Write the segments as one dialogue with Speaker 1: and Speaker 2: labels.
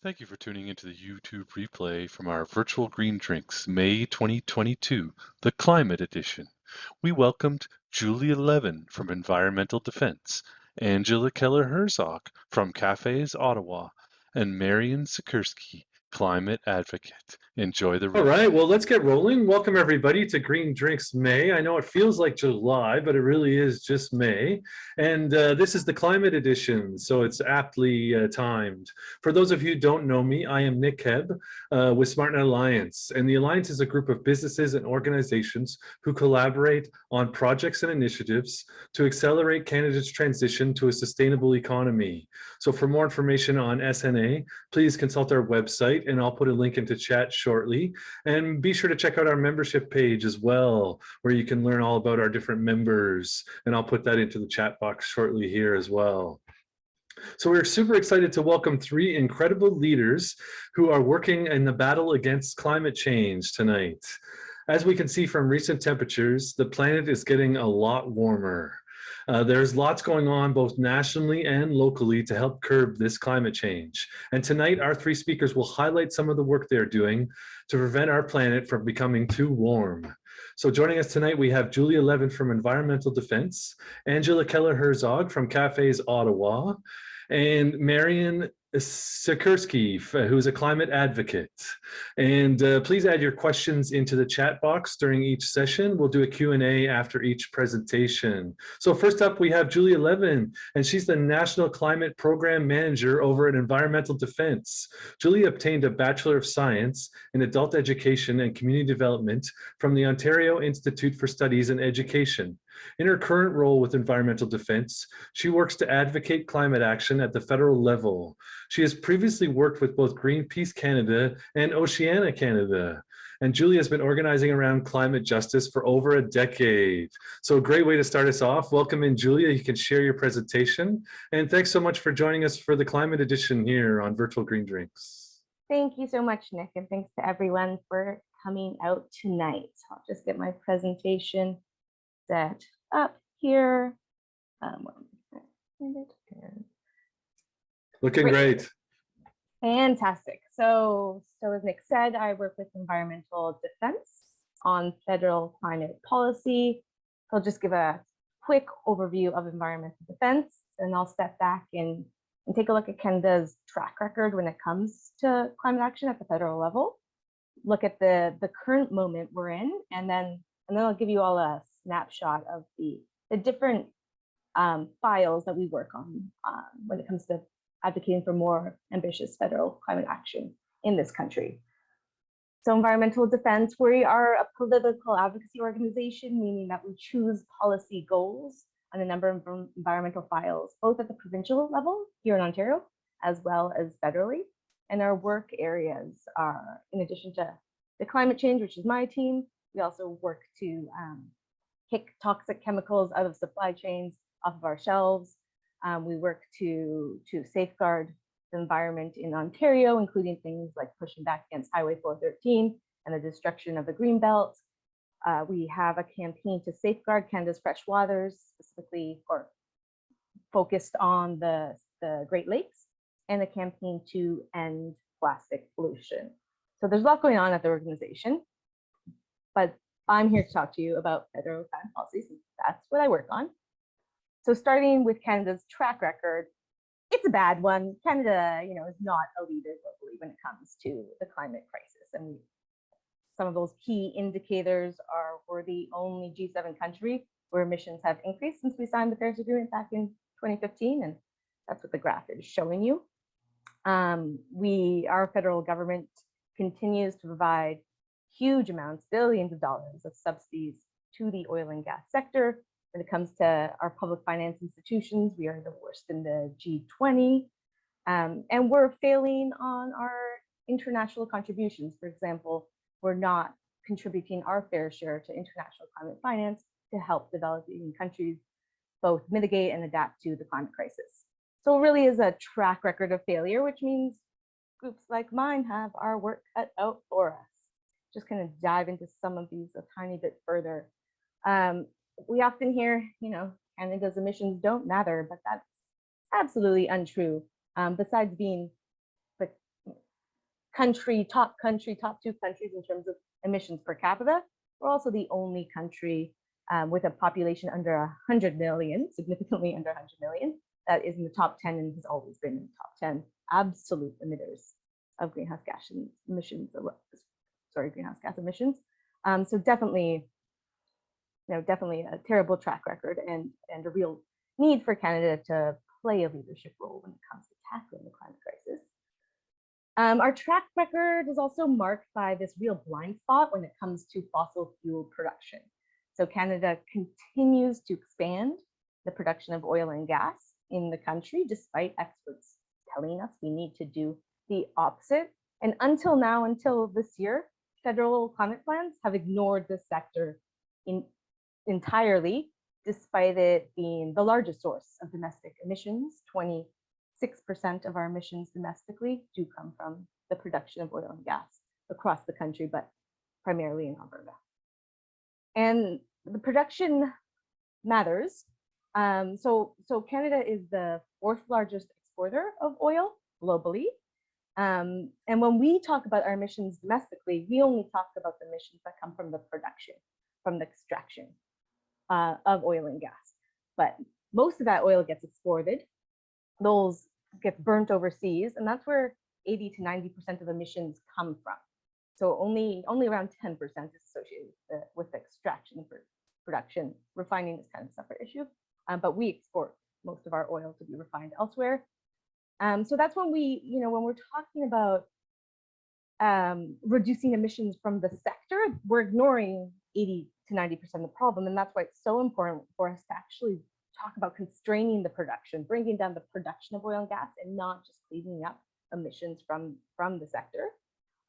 Speaker 1: Thank you for tuning into the YouTube replay from our virtual Green Drinks May 2022, the Climate Edition. We welcomed Julia Levin from Environmental Defense, Angela Keller-Herzog from Cafes Ottawa, and Marian Sikorsky, Climate Advocate. Enjoy the
Speaker 2: All
Speaker 1: replay.
Speaker 2: right, well, let's get rolling. Welcome everybody to Green Drinks May. I know it feels like July, but it really is just May. And this is the climate edition, so it's aptly timed. For those of you who don't know me, I am Nick Hebb with SmartNet Alliance. And the Alliance is a group of businesses and organizations who collaborate on projects and initiatives to accelerate Canada's transition to a sustainable economy. So for more information on SNA, please consult our website, and I'll put a link into chat shortly. And be sure to check out our membership page as well, where you can learn all about our different members. And I'll put that into the chat box shortly here as well. So we're super excited to welcome three incredible leaders who are working in the battle against climate change tonight. As we can see from recent temperatures, the planet is getting a lot warmer. There's lots going on both nationally and locally to help curb this climate change. And tonight, our three speakers will highlight some of the work they're doing to prevent our planet from becoming too warm. So joining us tonight, we have Julia Levin from Environmental Defense, Angela Keller-Herzog from Cafes Ottawa, and Marian Sikorsky, who's a climate advocate. And please add your questions into the chat box during each session. We'll do a Q&A after each presentation. So first up, we have Julia Levin, and she's the National Climate Program Manager over at Environmental Defense. Julia obtained a Bachelor of Science in Adult Education and Community Development from the Ontario Institute for Studies in Education. In her current role with Environmental Defense, she works to advocate climate action at the federal level. She has previously worked with both Greenpeace Canada and Oceana Canada. And Julia has been organizing around climate justice for over a decade. So a great way to start us off. Welcome in, Julia. You can share your presentation. And thanks so much for joining us for the climate edition here on Virtual Green Drinks.
Speaker 3: Thank you so much, Nick, and thanks to everyone for coming out tonight. I'll just get my presentation set up here.
Speaker 2: Looking great.
Speaker 3: Fantastic. So as Nick said, I work with Environmental Defense on federal climate policy. So I'll just give a quick overview of environmental defense, and I'll step back and take a look at Canada's track record when it comes to climate action at the federal level. Look at the current moment we're in, and then I'll give you all a snapshot of the different files that we work on when it comes to advocating for more ambitious federal climate action in this country. So Environmental Defense, we are a political advocacy organization, meaning that we choose policy goals on a number of environmental files, both at the provincial level here in Ontario, as well as federally. And our work areas are, in addition to the climate change, which is my team, we also work to kick toxic chemicals out of supply chains off of our shelves. We work to safeguard the environment in Ontario, including things like pushing back against Highway 413 and the destruction of the Greenbelt. We have a campaign to safeguard Canada's fresh waters, specifically focused on the Great Lakes, and a campaign to end plastic pollution. So there's a lot going on at the organization, but I'm here to talk to you about federal climate policies. That's what I work on. So starting with Canada's track record, it's a bad one. Canada, is not a leader globally when it comes to the climate crisis. And some of those key indicators are we're the only G7 country where emissions have increased since we signed the Paris Agreement back in 2015. And that's what the graph is showing you. Our federal government continues to provide huge amounts, billions of dollars of subsidies to the oil and gas sector. When it comes to our public finance institutions, we are the worst in the G20, and we're failing on our international contributions. For example, we're not contributing our fair share to international climate finance to help developing countries both mitigate and adapt to the climate crisis. So it really is a track record of failure, which means groups like mine have our work cut out for us. Just kind of dive into some of these a tiny bit further. We often hear, Canada's emissions don't matter, but that's absolutely untrue. Besides being top two countries in terms of emissions per capita. We're also the only country with a population under 100 million, significantly under 100 million, that is in the top 10 and has always been in the top 10 absolute emitters of greenhouse gas emissions. So definitely, definitely a terrible track record and a real need for Canada to play a leadership role when it comes to tackling the climate crisis. Our track record is also marked by this real blind spot when it comes to fossil fuel production. So Canada continues to expand the production of oil and gas in the country, despite experts telling us we need to do the opposite. And until now, until this year, federal climate plans have ignored this sector entirely, despite it being the largest source of domestic emissions. 26% of our emissions domestically do come from the production of oil and gas across the country, but primarily in Alberta. And the production matters. So Canada is the fourth largest exporter of oil globally. And when we talk about our emissions domestically, we only talk about the emissions that come from the production, from the extraction of oil and gas. But most of that oil gets exported. Those get burnt overseas, and that's where 80 to 90% of emissions come from. So only around 10% is associated with the extraction for production. Refining is kind of a separate issue, but we export most of our oil to be refined elsewhere. So that's when when we're talking about reducing emissions from the sector, we're ignoring 80 to 90% of the problem. And that's why it's so important for us to actually talk about constraining the production, bringing down the production of oil and gas, and not just cleaning up emissions from the sector.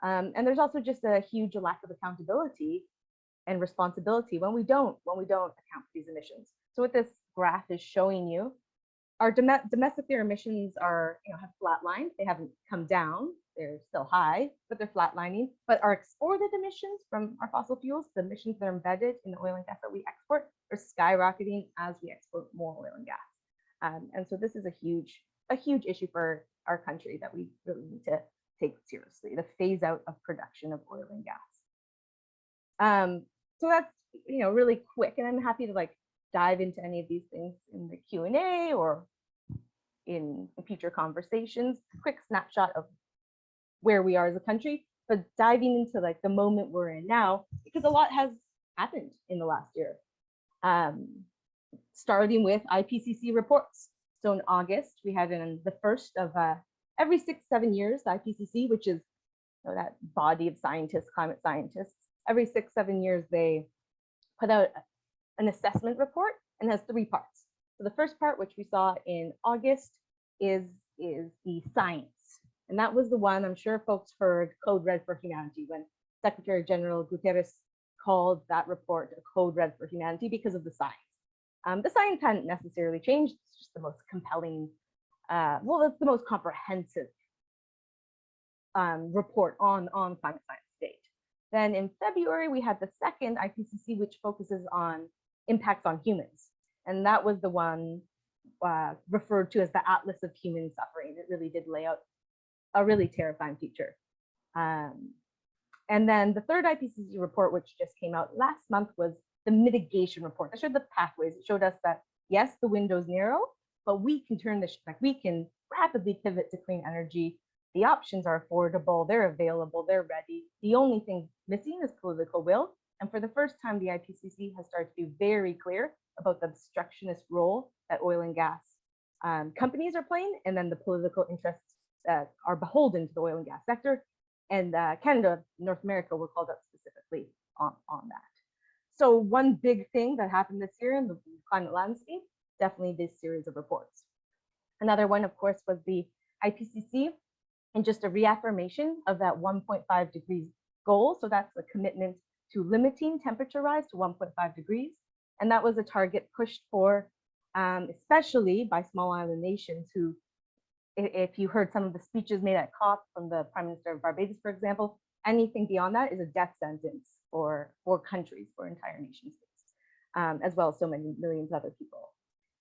Speaker 3: And there's also just a huge lack of accountability and responsibility when we don't account for these emissions. So what this graph is showing you, our domestic air emissions are have flatlined. They haven't come down. They're still high, but they're flatlining. But our exported emissions from our fossil fuels, the emissions that are embedded in the oil and gas that we export, are skyrocketing as we export more oil and gas. And so this is a huge issue for our country that we really need to take seriously, the phase out of production of oil and gas. So that's really quick, and I'm happy to dive into any of these things in the Q&A or in future conversations. Quick snapshot of where we are as a country, but diving into the moment we're in now, because a lot has happened in the last year. Starting with IPCC reports. So in August, we had the first of every 6-7 years, the IPCC, which is that body of scientists, climate scientists, every 6-7 years, they put out an assessment report, and has 3 parts. So the first part, which we saw in August, is the science. And that was the one, I'm sure folks heard, Code Red for Humanity, when Secretary General Guterres called that report a Code Red for Humanity because of the science. The science hadn't necessarily changed. It's just the most compelling, it's the most comprehensive report on climate science to date. Then in February, we had the second IPCC, which focuses on impacts on humans. And that was the one referred to as the Atlas of Human Suffering. It really did lay out a really terrifying future. And then the third IPCC report, which just came out last month, was the mitigation report. That showed the pathways. It showed us that, yes, the window's narrow, but we can turn this, we can rapidly pivot to clean energy. The options are affordable, they're available, they're ready. The only thing missing is political will. And for the first time, the IPCC has started to be very clear about the obstructionist role that oil and gas companies are playing, and then the political interests that are beholden to the oil and gas sector. And Canada, North America were called out specifically on that. So one big thing that happened this year in the climate landscape, definitely this series of reports. Another one, of course, was the IPCC, and just a reaffirmation of that 1.5 degrees goal. So that's a commitment to limiting temperature rise to 1.5 degrees. And that was a target pushed for, especially by small island nations who, if you heard some of the speeches made at COP from the Prime Minister of Barbados, for example, anything beyond that is a death sentence for countries, for entire nation states, as well as so many millions of other people.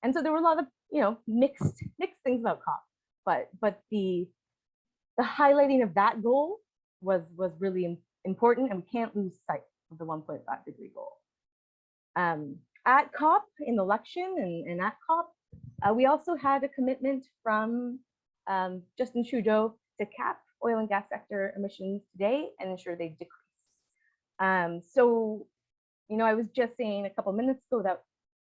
Speaker 3: And so there were a lot of mixed things about COP, but the highlighting of that goal was really important, and we can't lose sight of the 1.5 degree goal. At COP, in the election and at COP, we also had a commitment from Justin Trudeau to cap oil and gas sector emissions today and ensure they decrease. So, you know, I was just saying a couple minutes ago that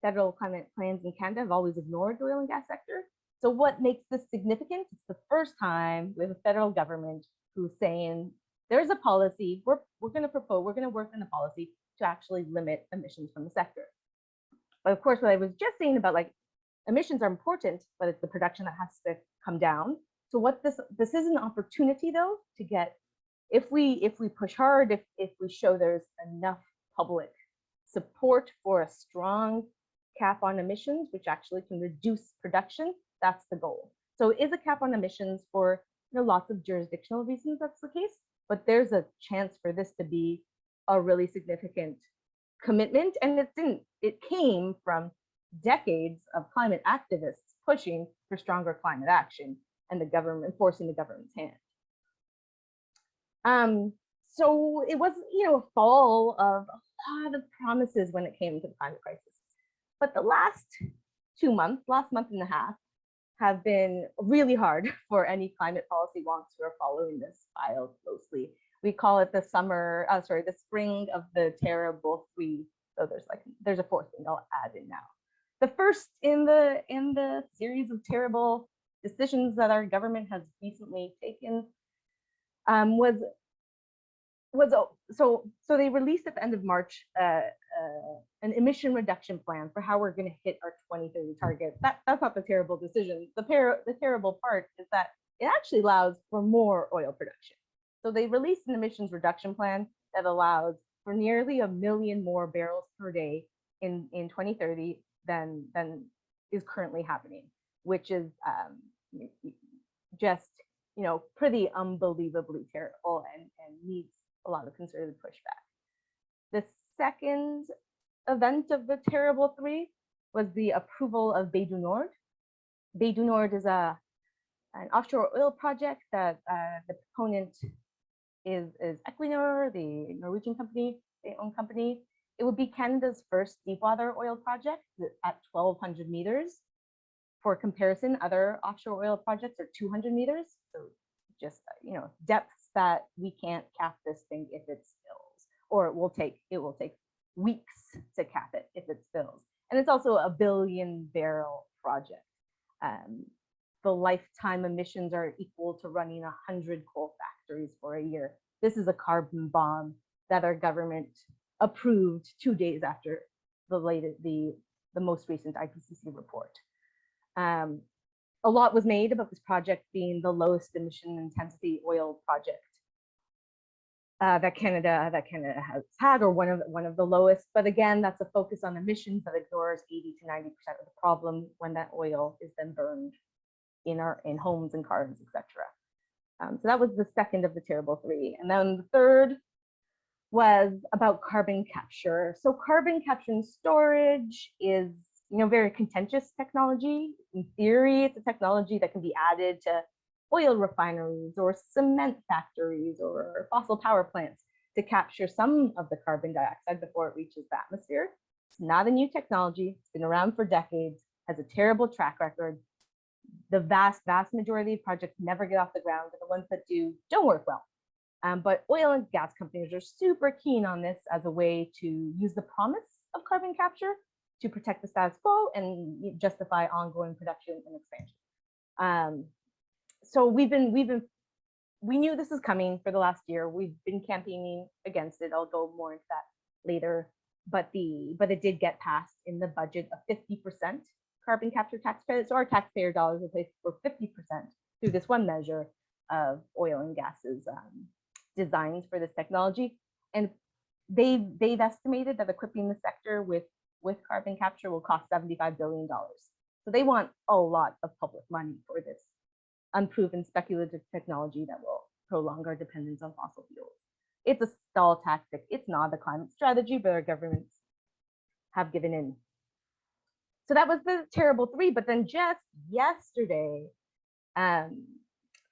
Speaker 3: federal climate plans in Canada have always ignored the oil and gas sector. So what makes this significant? It's the first time we have a federal government who's saying there's a policy, we're going to propose, we're going to work on a policy to actually limit emissions from the sector. But of course, what I was just saying about like emissions are important, but it's the production that has to come down. So what this is an opportunity though to get, if we push hard, if we show there's enough public support for a strong cap on emissions, which actually can reduce production, that's the goal. So is a cap on emissions for, you know, lots of jurisdictional reasons that's the case, but there's a chance for this to be a really significant commitment, and it came from decades of climate activists pushing for stronger climate action and the government forcing the government's hand. So it was, you know, a fall of a lot of promises when it came to the climate crisis. But the last 2 months, last month and a half, have been really hard for any climate policy wonks who are following this file closely. We call it the the spring of the terrible three. So there's a fourth thing I'll add in now. The first in the series of terrible decisions that our government has recently taken so they released at the end of March an emission reduction plan for how we're going to hit our 2030 target. That's not the terrible decision. The terrible part is that it actually allows for more oil production. So they released an emissions reduction plan that allows for nearly 1 million more barrels per day in 2030 than is currently happening, which is just, you know, pretty unbelievably terrible and needs a lot of concerted pushback. The second event of the terrible three was the approval of Bay du Nord. Bay du Nord is an offshore oil project that the proponent is Equinor, the Norwegian company, state-owned company. It would be Canada's first deepwater oil project at 1,200 meters. For comparison, other offshore oil projects are 200 meters. So just, you know, depths that we can't cap this thing if it spills, or it will take weeks to cap it if it spills. And it's also a 1 billion barrel project. The lifetime emissions are equal to running 100 coal factories for a year. This is a carbon bomb that our government approved 2 days after the most recent IPCC report. A lot was made about this project being the lowest emission intensity oil project that Canada has had, or one of the lowest. But again, that's a focus on emissions that ignores 80 to 90% of the problem when that oil is then burned in homes and cars, etc. So that was the second of the terrible three. And then the third was about carbon capture. So carbon capture and storage is, you know, very contentious technology. In theory, it's a technology that can be added to oil refineries or cement factories or fossil power plants to capture some of the carbon dioxide before it reaches the atmosphere. It's not a new technology. It's been around for decades, has a terrible track record. The vast majority of projects never get off the ground, and the ones that do don't work well. But oil and gas companies are super keen on this as a way to use the promise of carbon capture to protect the status quo and justify ongoing production and expansion. So we knew this was coming for the last year. We've been campaigning against it. I'll go more into that later. But it did get passed in the budget of 50% carbon capture tax credits. So our taxpayer dollars will pay for 50% through this one measure of oil and gases designed for this technology. And they've estimated that equipping the sector with carbon capture will cost $75 billion. So they want a lot of public money for this unproven speculative technology that will prolong our dependence on fossil fuels. It's a stall tactic. It's not a climate strategy, but our governments have given in. So that was the terrible three. But then just yesterday,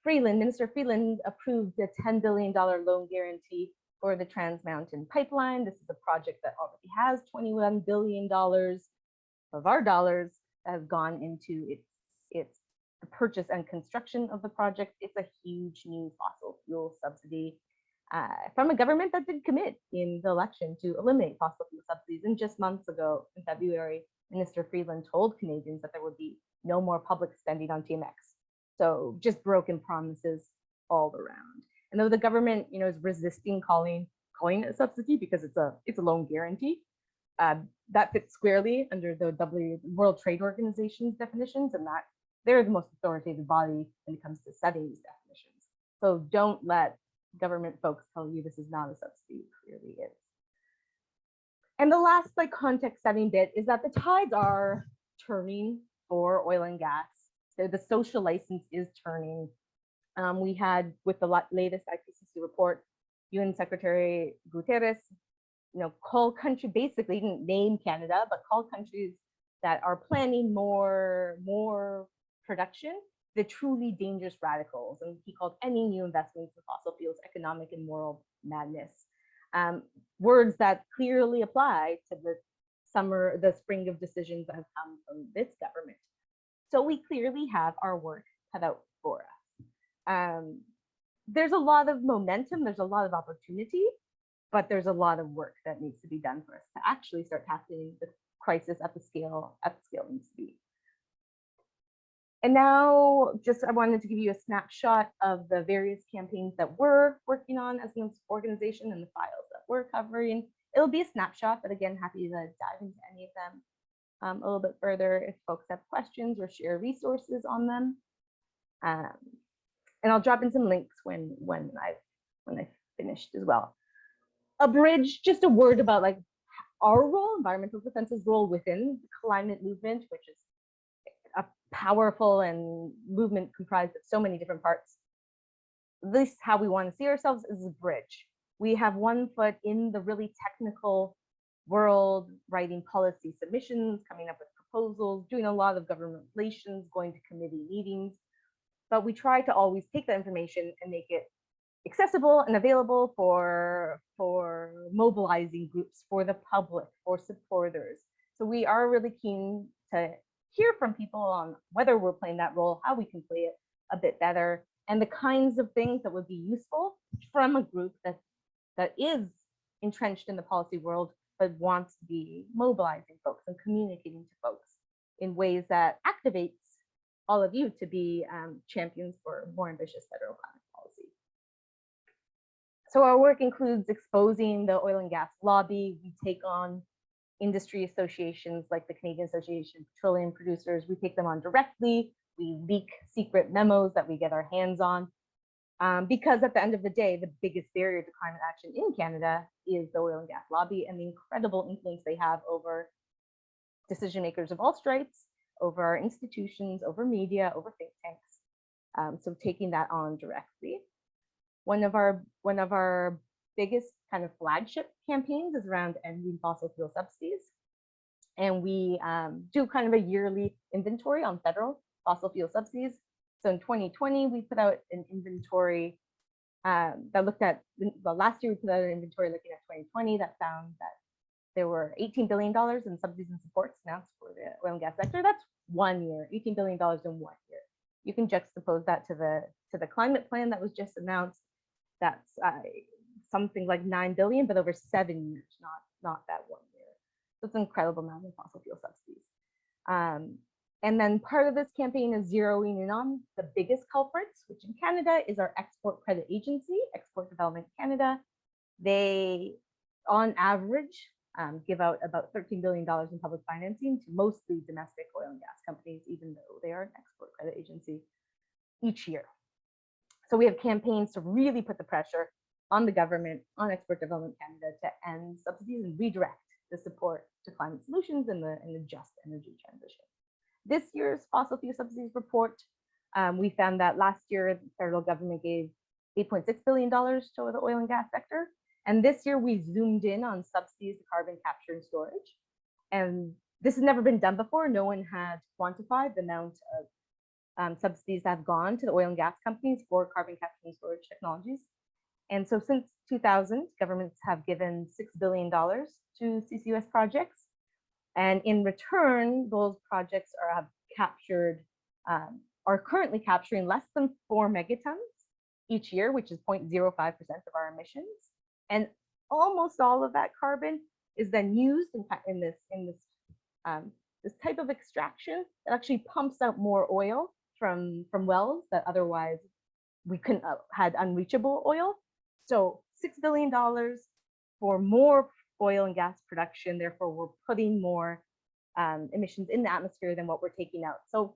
Speaker 3: Minister Freeland approved a $10 billion loan guarantee for the Trans Mountain Pipeline. This is a project that already has $21 billion of our dollars that have gone into its the purchase and construction of the project. It's a huge new fossil fuel subsidy from a government that did commit in the election to eliminate fossil fuel subsidies. And just months ago, in February, Minister Freeland told Canadians that there would be no more public spending on TMX. So just broken promises all around. And though the government, is resisting calling it a subsidy because it's a loan guarantee, that fits squarely under the World Trade Organization's definitions, and that they're the most authoritative body when it comes to setting these definitions. So don't let government folks tell you this is not a subsidy. It clearly is. And the last context setting bit is that the tides are turning for oil and gas. So the social license is turning. We had, with the latest IPCC report, UN Secretary Guterres, call country, basically he didn't name Canada, but call countries that are planning more production the truly dangerous radicals. And he called any new investments in fossil fuels economic and moral madness. Words that clearly apply to the spring of decisions that have come from this government. So we clearly have our work cut out for us. There's a lot of momentum, there's a lot of opportunity, but there's a lot of work that needs to be done for us to actually start tackling the crisis at the scale it needs to be. And now, I wanted to give you a snapshot of the various campaigns that we're working on as an organization and the files that we're covering. It'll be a snapshot, but again, happy to dive into any of them a little bit further if folks have questions or share resources on them. And I'll drop in some links when I've finished as well. Just a word about our role, environmental defense's role within the climate movement, which is a powerful and movement comprised of so many different parts. At least how we want to see ourselves is a bridge. We have one foot in the really technical world, writing policy submissions, coming up with proposals, doing a lot of government relations, going to committee meetings. But we try to always take that information and make it accessible and available for mobilizing groups, for the public, for supporters. So we are really keen to hear from people on whether we're playing that role, how we can play it a bit better, and the kinds of things that would be useful from a group that is entrenched in the policy world, but wants to be mobilizing folks and communicating to folks in ways that activates all of you to be champions for more ambitious federal climate policy. So our work includes exposing the oil and gas lobby. We take on industry associations like the Canadian Association of Petroleum Producers. We take them on directly. We leak secret memos that we get our hands on. Because at the end of the day, the biggest barrier to climate action in Canada is the oil and gas lobby and the incredible influence they have over decision makers of all stripes, over our institutions, over media, over think tanks. So taking that on directly. One of our biggest kind of flagship campaigns is around ending fossil fuel subsidies. And we do kind of a yearly inventory on federal fossil fuel subsidies. So in 2020, we put out an inventory that looked at, last year we put out an inventory looking at 2020 that found that there were $18 billion in subsidies and supports announced for the oil and gas sector. That's 1 year, $18 billion in 1 year. You can juxtapose that to the climate plan that was just announced. That's something like $9 billion, but over 7 years, not that 1 year. So it's an incredible amount of fossil fuel subsidies. And then part of this campaign is zeroing in on the biggest culprits, which in Canada is our Export Credit Agency, Export Development Canada. They, on average, give out about $13 billion in public financing to mostly domestic oil and gas companies, even though they are an export credit agency each year. So we have campaigns to really put the pressure on the government, on Export Development Canada, to end subsidies and redirect the support to climate solutions and the just energy transition. This year's fossil fuel subsidies report, we found that last year the federal government gave $8.6 billion to the oil and gas sector. And this year we zoomed in on subsidies to carbon capture and storage. And this has never been done before. No one had quantified the amount subsidies have gone to the oil and gas companies for carbon capture and storage technologies. And so since 2000, governments have given $6 billion to CCUS projects. And in return, those projects have captured, are currently capturing less than 4 megatons each year, which is 0.05% of our emissions. And almost all of that carbon is then used in this type of extraction that actually pumps out more oil from wells that otherwise we couldn't had unreachable oil. So $6 billion for more oil and gas production. Therefore, we're putting more emissions in the atmosphere than what we're taking out. So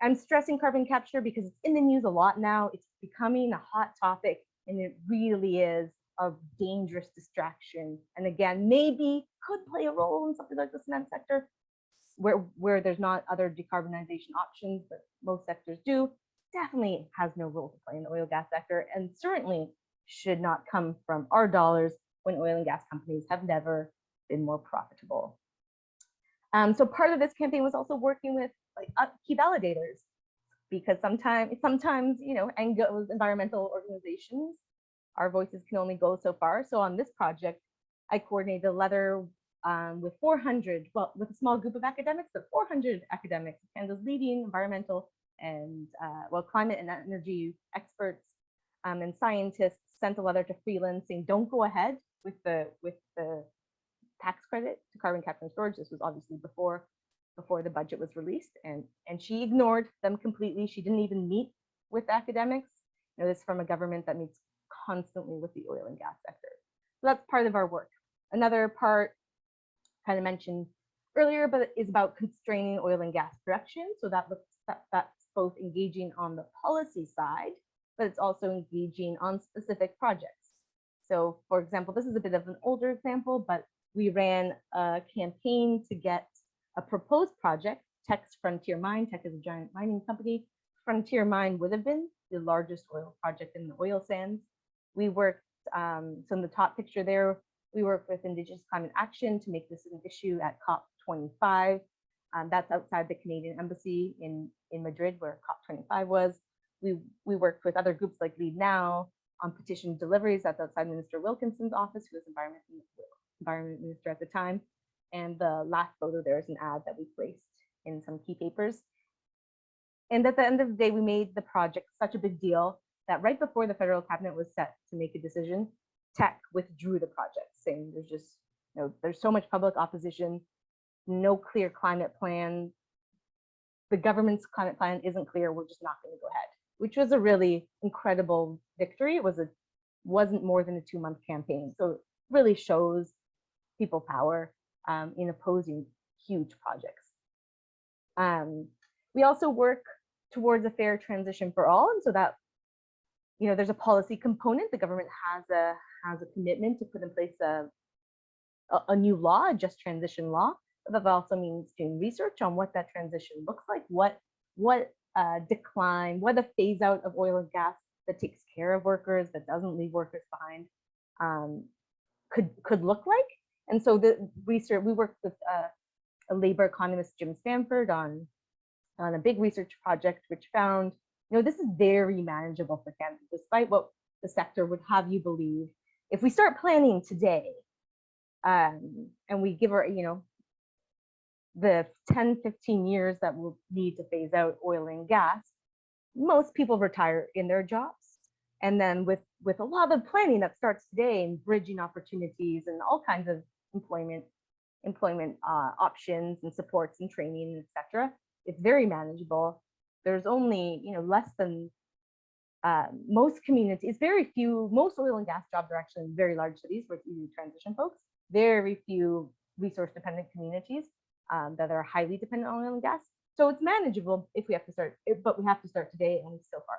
Speaker 3: I'm stressing carbon capture because it's in the news a lot now. It's becoming a hot topic, and it really is a dangerous distraction. And again, maybe could play a role in something like the cement sector, where there's not other decarbonization options, but most sectors do. Definitely has no role to play in the oil and gas sector, and certainly should not come from our dollars when oil and gas companies have never been more profitable. So part of this campaign was also working with key validators, because sometimes environmental organizations, our voices can only go so far. So on this project, I coordinated a letter with 400, with a small group of academics, but 400 academics, Canada's leading environmental and climate and energy experts and scientists, sent a letter to Freeland saying, don't go ahead with the tax credit to carbon capture and storage. This was obviously before the budget was released, and she ignored them completely. She didn't even meet with academics. This from a government that meets constantly with the oil and gas sector. So that's part of our work. Another part, kind of mentioned earlier, but is about constraining oil and gas production. So that's both engaging on the policy side, but it's also engaging on specific projects. So for example, this is a bit of an older example, but we ran a campaign to get a proposed project. Teck's Frontier Mine, Teck is a giant mining company. Frontier Mine would have been the largest oil project in the oil sands. We worked, so in the top picture there, we worked with Indigenous Climate Action to make this an issue at COP25. That's outside the Canadian Embassy in Madrid, where COP25 was. We worked with other groups like Lead Now on petition deliveries. That's outside Minister Wilkinson's office, who was Environment Minister at the time. And the last photo there is an ad that we placed in some key papers. And at the end of the day, we made the project such a big deal that right before the federal cabinet was set to make a decision, Teck withdrew the project, saying there's just, there's so much public opposition, no clear climate plan. The government's climate plan isn't clear. We're just not going to go ahead, which was a really incredible victory. It wasn't more than a 2-month campaign. So it really shows people power in opposing huge projects. We also work towards a fair transition for all, and so that there's a policy component. The government has a commitment to put in place a new law, a just transition law. But that also means doing research on what that transition looks like, what decline, what a phase out of oil and gas that takes care of workers, that doesn't leave workers behind, could look like. And so the research, we worked with a labor economist, Jim Stanford, on a big research project, which found, this is very manageable for Canada, despite what the sector would have you believe. If we start planning today, and we give our, the 10, 15 years that we'll need to phase out oil and gas, most people retire in their jobs. And then with a lot of planning that starts today, and bridging opportunities and all kinds of employment options and supports and training, etc., it's very manageable. There's only less than most communities, very few, most oil and gas jobs are actually in very large cities where it's easy to transition folks. Very few resource dependent communities that are highly dependent on oil and gas. So it's manageable if we have to start, but we have to start today, and so far.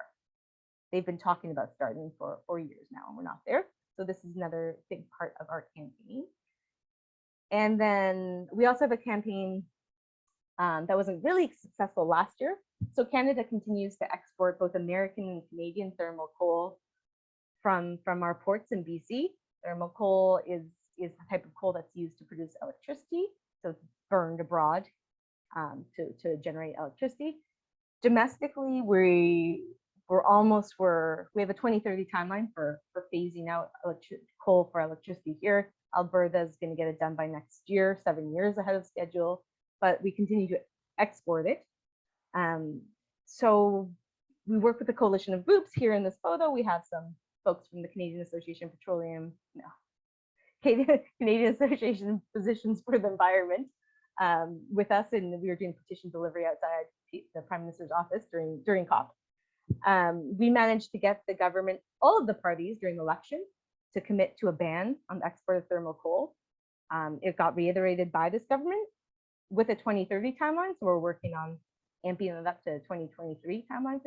Speaker 3: They've been talking about starting for 4 years now, and we're not there. So this is another big part of our campaign. And then we also have a campaign that wasn't really successful last year. So Canada continues to export both American and Canadian thermal coal from our ports in BC. Thermal coal is the type of coal that's used to produce electricity. So it's burned abroad to generate electricity. Domestically, we have a 2030 timeline for phasing out coal for electricity here. Alberta is going to get it done by next year, 7 years ahead of schedule, but we continue to export it. So we work with a coalition of groups. Here in this photo, we have some folks from the Canadian Association of Petroleum, Canadian Association of Physicians for the Environment with us, and we were doing petition delivery outside the Prime Minister's office during COP. We managed to get the government, all of the parties during the election, to commit to a ban on the export of thermal coal. It got reiterated by this government with a 2030 timeline, so we're working on amping it up to 2023 timeline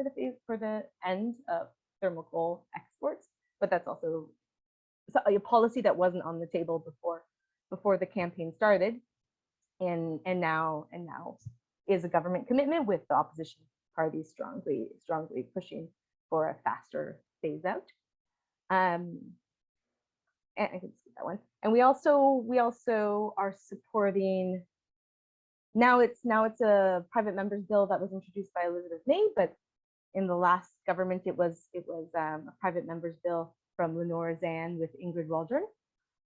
Speaker 3: for the end of thermal coal exports. But that's also a policy that wasn't on the table before the campaign started, and now is a government commitment, with the opposition parties strongly pushing for a faster phase out. And I can skip that one. And we also are supporting. Now it's a private member's bill that was introduced by Elizabeth May, but in the last government it was a private member's bill from Lenore Zan with Ingrid Waldron,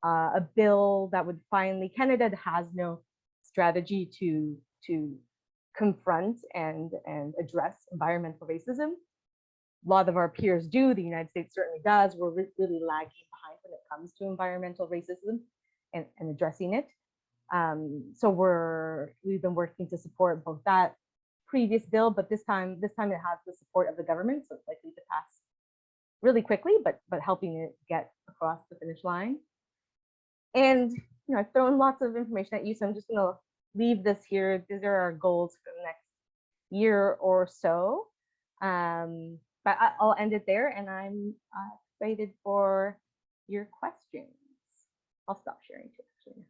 Speaker 3: a bill that would finally, Canada has no strategy to confront and address environmental racism. A lot of our peers do, the United States certainly does. We're really lagging behind when it comes to environmental racism and addressing it. So we've been working to support both that previous bill, but this time it has the support of the government, so it's likely to pass really quickly, but helping it get across the finish line. And I've thrown lots of information at you, so I'm just going to leave this here. These are our goals for the next year or so. But I'll end it there, and I'm excited for your questions. I'll stop sharing too, actually.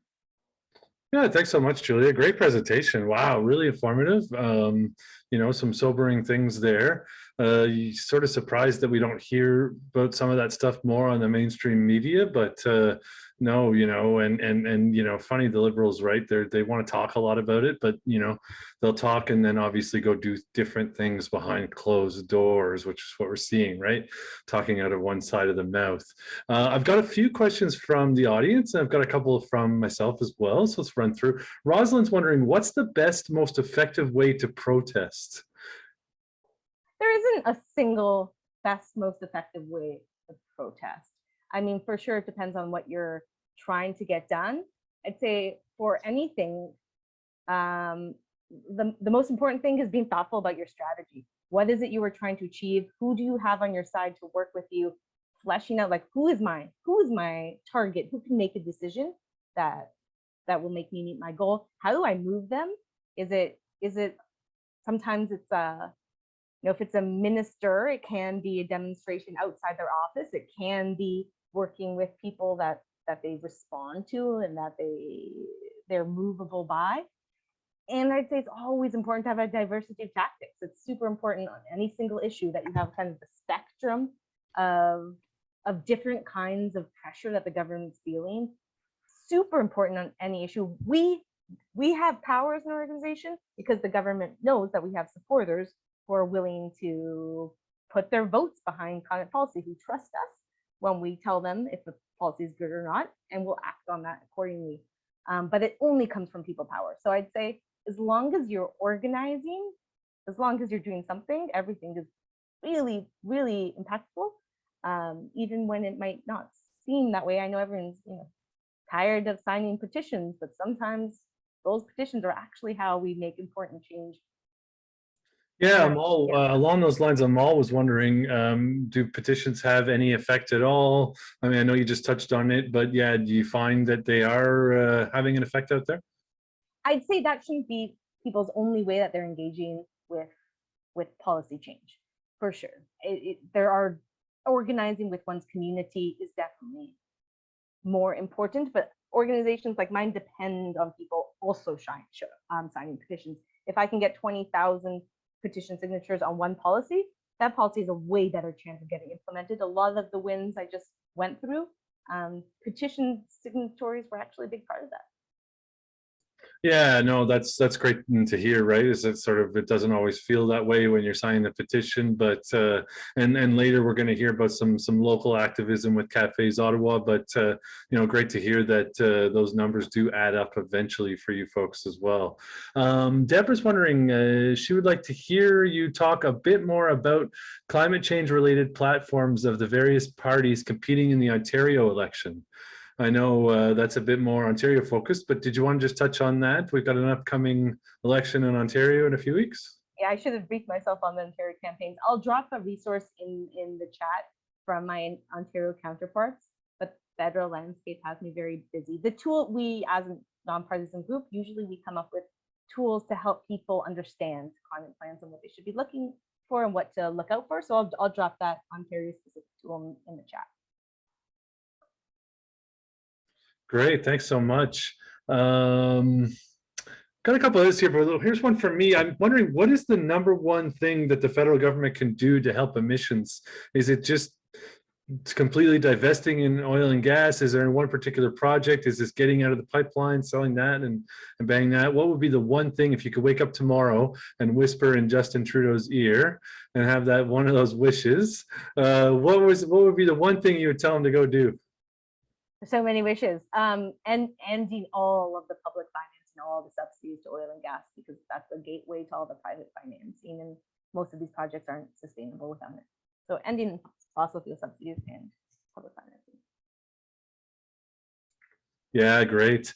Speaker 2: Yeah, thanks so much, Julia. Great presentation. Wow, really informative. Some sobering things there. You sort of surprised that we don't hear about some of that stuff more on the mainstream media, but no, and funny, the Liberals, right? They want to talk a lot about it, but they'll talk and then obviously go do different things behind closed doors, which is what we're seeing, right? Talking out of one side of the mouth. I've got a few questions from the audience, and I've got a couple from myself as well, so let's run through. Rosalind's wondering, what's the best, most effective way to protest?
Speaker 3: There isn't a single best, most effective way to protest. I mean, for sure, it depends on what you're trying to get done. I'd say for anything, the most important thing is being thoughtful about your strategy. What is it you are trying to achieve? Who do you have on your side to work with you? Fleshing out, like, who is my target? Who can make a decision that will make me meet my goal? How do I move them? Is it sometimes it's if it's a minister, it can be a demonstration outside their office. It can be working with people that they respond to and that they're movable by. And I'd say it's always important to have a diversity of tactics. It's super important on any single issue that you have kind of the spectrum of different kinds of pressure that the government's feeling. Super important on any issue. We have power as an organization because the government knows that we have supporters who are willing to put their votes behind climate policy, who trust us when we tell them if the policy is good or not, and we'll act on that accordingly. But it only comes from people power. So I'd say as long as you're organizing, as long as you're doing something, everything is really, really impactful, even when it might not seem that way. I know everyone's tired of signing petitions, but sometimes those petitions are actually how we make important change.
Speaker 2: Yeah, I'm all along those lines. I'm always wondering, do petitions have any effect at all? I mean, I know you just touched on it, but yeah, do you find that they are having an effect out there?
Speaker 3: I'd say that shouldn't be people's only way that they're engaging with policy change, for sure. There are organizing with one's community is definitely more important, but organizations like mine depend on people also signing petitions. If I can get 20,000 petition signatures on one policy, that policy is a way better chance of getting implemented. A lot of the wins I just went through, petition signatories were actually a big part of that.
Speaker 2: Yeah, no, that's great to hear, right? Is that sort of, it doesn't always feel that way when you're signing a petition, but and later we're going to hear about some local activism with Cafes Ottawa, but great to hear that those numbers do add up eventually for you folks as well. Deborah's wondering, she would like to hear you talk a bit more about climate change related platforms of the various parties competing in the Ontario election. I know that's a bit more Ontario focused, but did you want to just touch on that? We've got an upcoming election in Ontario in a few weeks.
Speaker 3: Yeah, I should have briefed myself on the Ontario campaigns. I'll drop a resource in the chat from my Ontario counterparts, but the federal landscape has me very busy. The tool, we as a nonpartisan group, usually we come up with tools to help people understand climate plans and what they should be looking for and what to look out for. So I'll drop that Ontario specific tool in the chat.
Speaker 2: Great, thanks so much. Got a couple of this here, but here's one for me. I'm wondering, what is the number one thing that the federal government can do to help emissions? Is it just completely divesting in oil and gas? Is there one particular project? Is this getting out of the pipeline, selling that and banging that? What would be the one thing, if you could wake up tomorrow and whisper in Justin Trudeau's ear and have that one of those wishes? What would be the one thing you would tell him to go do?
Speaker 3: So many wishes, and ending all of the public finance and all the subsidies to oil and gas, because that's the gateway to all the private financing, and most of these projects aren't sustainable without it. So ending fossil fuel subsidies and public financing.
Speaker 2: Yeah, great.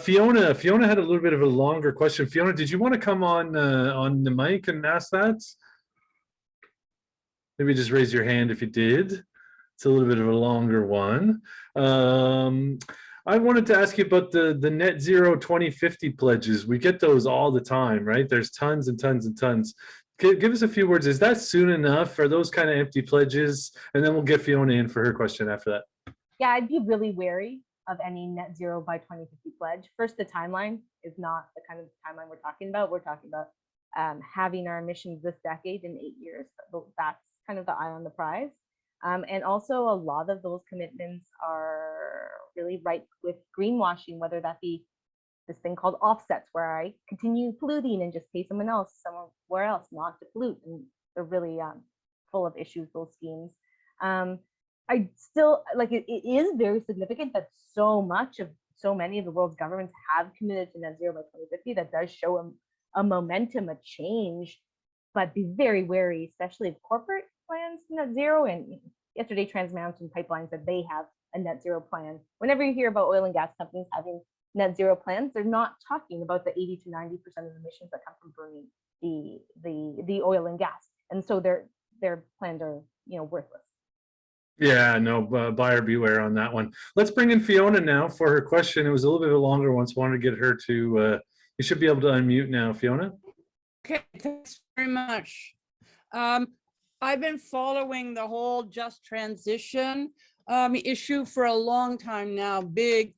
Speaker 2: Fiona had a little bit of a longer question. Fiona, did you want to come on the mic and ask that? Maybe just raise your hand if you did. It's a little bit of a longer one. I wanted to ask you about the net zero 2050 pledges. We get those all the time, right? There's tons and tons and tons. Give us a few words. Is that soon enough? Are those kind of empty pledges? And then we'll get Fiona in for her question after that.
Speaker 3: Yeah, I'd be really wary of any net zero by 2050 pledge. First, the timeline is not the kind of timeline we're talking about. We're talking about having our emissions this decade in 8 years. That's kind of the eye on the prize. And also a lot of those commitments are really ripe with greenwashing, whether that be this thing called offsets, where I continue polluting and just pay someone else somewhere else not to pollute. And they're really full of issues, those schemes. I still like it is very significant that so many of the world's governments have committed to net zero by 2050. That does show a momentum, a change, but be very wary, especially of corporate plans to net zero. And yesterday, Trans Mountain Pipeline said they have a net zero plan. Whenever you hear about oil and gas companies having net zero plans, they're not talking about the 80 to 90% of emissions that come from burning the oil and gas. And so their plans are worthless.
Speaker 2: Yeah, no, buyer beware on that one. Let's bring in Fiona now for her question. It was a little bit of a longer one, so wanted to get her to, you should be able to unmute now, Fiona.
Speaker 4: Okay, thanks very much. I've been following the whole just transition issue for a long time now, big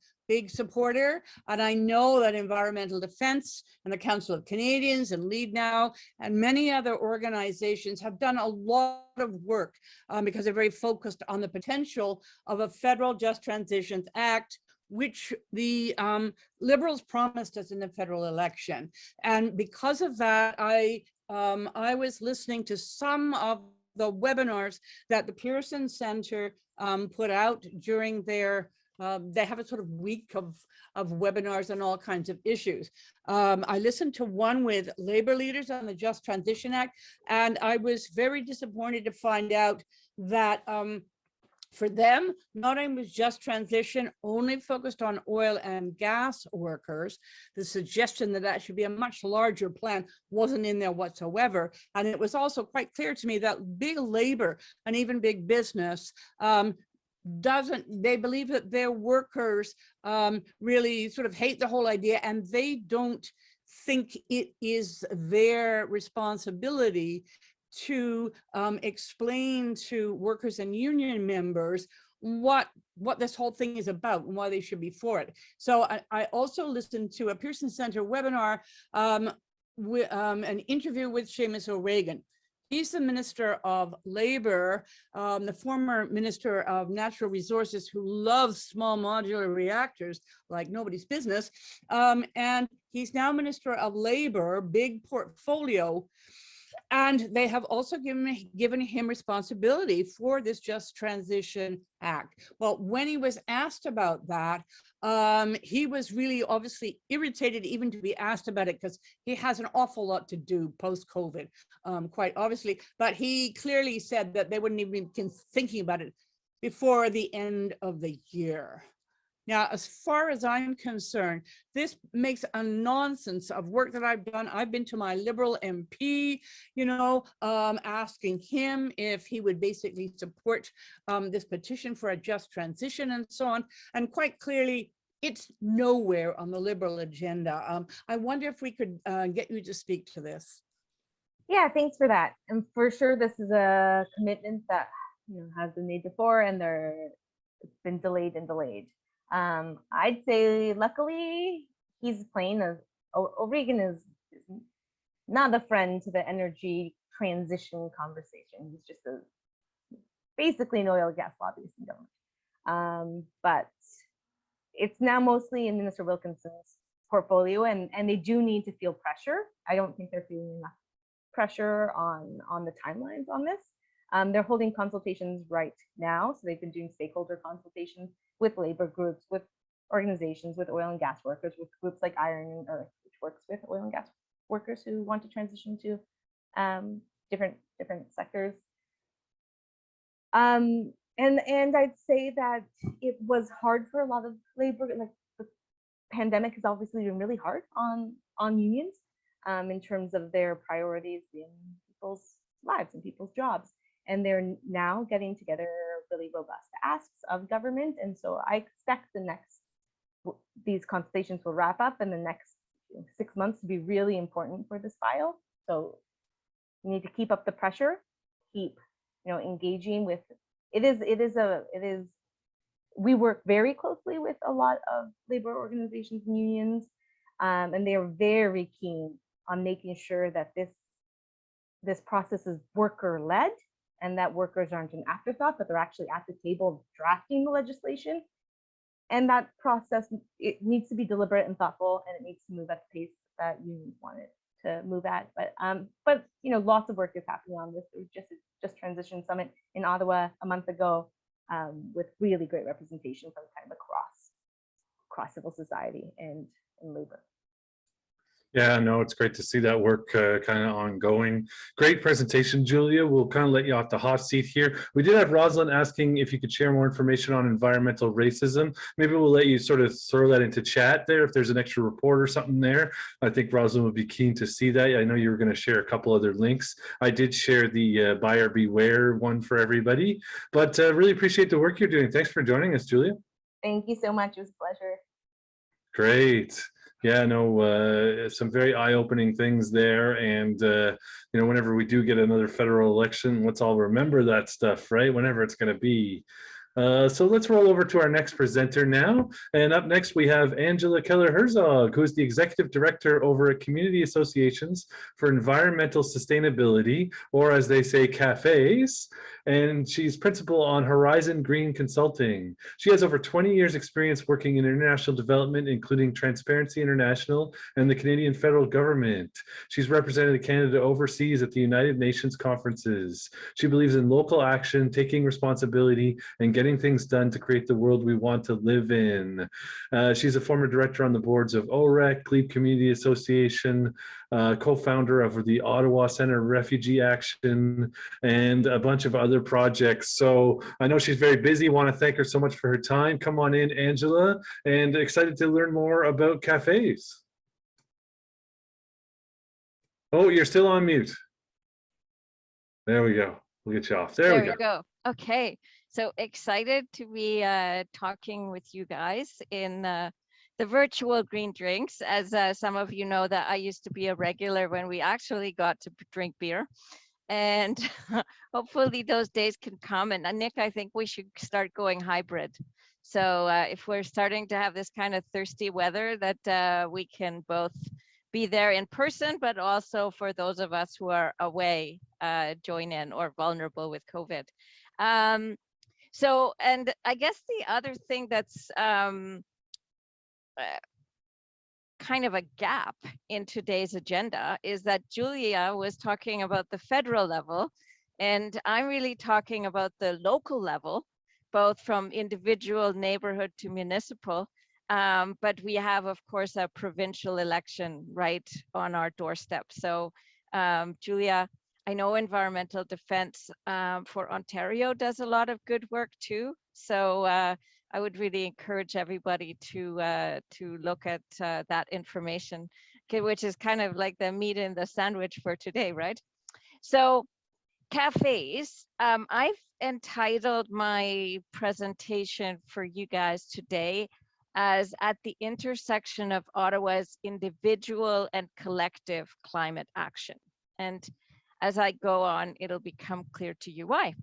Speaker 4: supporter. And I know that Environmental Defense and the Council of Canadians and Lead Now and many other organizations have done a lot of work because they're very focused on the potential of a federal Just Transitions Act, which the Liberals promised us in the federal election. And because of that, I was listening to some of the webinars that the Pearson Center put out during their, they have a sort of week of webinars on all kinds of issues. I listened to one with labor leaders on the Just Transition Act, and I was very disappointed to find out that for them, not only was Just Transition only focused on oil and gas workers, the suggestion that that should be a much larger plan wasn't in there whatsoever. And it was also quite clear to me that big labor and even big business they believe that their workers really sort of hate the whole idea, and they don't think it is their responsibility to explain to workers and union members what this whole thing is about and why they should be for it. So I also listened to a Pearson Center webinar, an interview with Seamus O'Regan. He's the Minister of Labor, the former Minister of Natural Resources, who loves small modular reactors like nobody's business. And he's now Minister of Labor, big portfolio. And they have also given him responsibility for this Just Transition Act. Well, when he was asked about that, he was really obviously irritated even to be asked about it, because he has an awful lot to do post-COVID, quite obviously. But he clearly said that they wouldn't even be thinking about it before the end of the year. Now, as far as I'm concerned, this makes a nonsense of work that I've done. I've been to my Liberal MP, asking him if he would basically support this petition for a just transition and so on. And quite clearly, it's nowhere on the Liberal agenda. I wonder if we could get you to speak to this.
Speaker 3: Yeah, thanks for that. And for sure, this is a commitment that has been made before, and it's been delayed and delayed. I'd say luckily he's playing as O'Regan is not a friend to the energy transition conversation. He's just basically an oil and gas lobbyist in government. But it's now mostly in Minister Wilkinson's portfolio, and they do need to feel pressure. I don't think they're feeling enough pressure on the timelines on this. They're holding consultations right now. So they've been doing stakeholder consultations with labor groups, with organizations, with oil and gas workers, with groups like Iron and Earth, which works with oil and gas workers who want to transition to different sectors. And I'd say that it was hard for a lot of labor. Like, the pandemic has obviously been really hard on unions in terms of their priorities in people's lives and people's jobs. And they're now getting together really robust asks of government. And so I expect these consultations will wrap up in the next 6 months to be really important for this file. So you need to keep up the pressure, keep engaging with it. We work very closely with a lot of labor organizations and unions, and they are very keen on making sure that this process is worker-led, and that workers aren't an afterthought, but they're actually at the table drafting the legislation. And that process, it needs to be deliberate and thoughtful, and it needs to move at the pace that unions want it to move at. But lots of work is happening on this. There was just transition summit in Ottawa a month ago, with really great representation from kind of across civil society and labor.
Speaker 2: Yeah, no, it's great to see that work kind of ongoing. Great presentation, Julia. We'll kind of let you off the hot seat here. We did have Rosalind asking if you could share more information on environmental racism. Maybe we'll let you sort of throw that into chat there if there's an extra report or something there. I think Rosalind would be keen to see that. I know you were going to share a couple other links. I did share the buyer beware one for everybody, but really appreciate the work you're doing. Thanks for joining us, Julia.
Speaker 3: Thank you so much. It was a pleasure.
Speaker 2: Great. Yeah, no, some very eye-opening things there. And, whenever we do get another federal election, let's all remember that stuff, right? Whenever it's going to be. So let's roll over to our next presenter now. And up next, we have Angela Keller-Herzog, who is the Executive Director over at Community Associations for Environmental Sustainability, or as they say, CAFES. And she's principal on Horizon Green Consulting. She has over 20 years experience working in international development, including Transparency International and the Canadian federal government. She's represented Canada overseas at the United Nations conferences. She believes in local action, taking responsibility, and getting things done to create the world we want to live in. She's a former director on the boards of OREC, Glebe Community Association, co-founder of the Ottawa Center of Refugee Action, and a bunch of other projects. So I know she's very busy. Want to thank her so much for her time. Come on in, Angela, and excited to learn more about cafes. Oh, you're still on mute. There we go. We'll get you off. There we go.
Speaker 5: Okay. So excited to be talking with you guys in the virtual green drinks. As some of you know, that I used to be a regular when we actually got to drink beer. And hopefully those days can come. And Nick, I think we should start going hybrid. So if we're starting to have this kind of thirsty weather, that we can both be there in person, but also for those of us who are away, join in or vulnerable with COVID. So, and I guess the other thing that's kind of a gap in today's agenda is that Julia was talking about the federal level, and I'm really talking about the local level, both from individual, neighborhood to municipal. But we have, of course, a provincial election right on our doorstep. So, Julia, I know environmental defense for Ontario does a lot of good work too. So I would really encourage everybody to look at that information, okay, which is kind of like the meat in the sandwich for today, right? So cafes, I've entitled my presentation for you guys today as at the intersection of Ottawa's individual and collective climate action. And as I go on, it'll become clear to you why.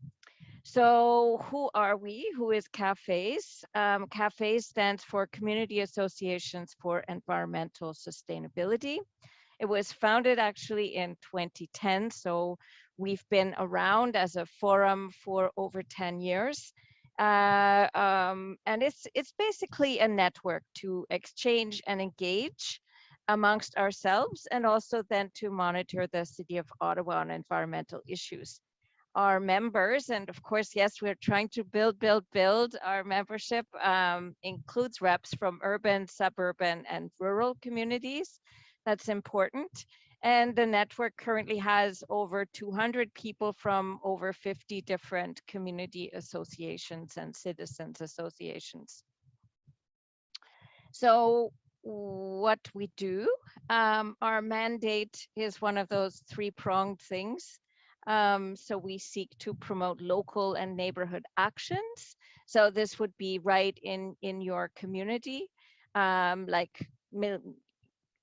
Speaker 5: So who are we? Who is CAFES? CAFES stands for Community Associations for Environmental Sustainability. It was founded actually in 2010, so we've been around as a forum for over 10 years. And it's basically a network to exchange and engage amongst ourselves, and also then to monitor the City of Ottawa on environmental issues. Our members, and of course, yes, we're trying to build. Our membership includes reps from urban, suburban, and rural communities. That's important. And the network currently has over 200 people from over 50 different community associations and citizens associations. So what we do, our mandate is one of those three-pronged things. So we seek to promote local and neighborhood actions. So this would be right in your community, like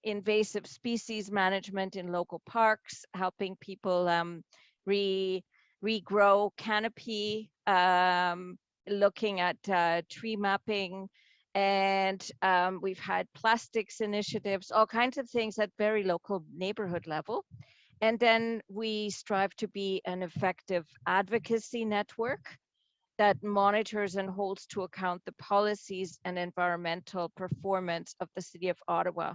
Speaker 5: invasive species management in local parks, helping people regrow canopy, looking at tree mapping, and we've had plastics initiatives, all kinds of things at very local neighborhood level. And then we strive to be an effective advocacy network that monitors and holds to account the policies and environmental performance of the City of Ottawa.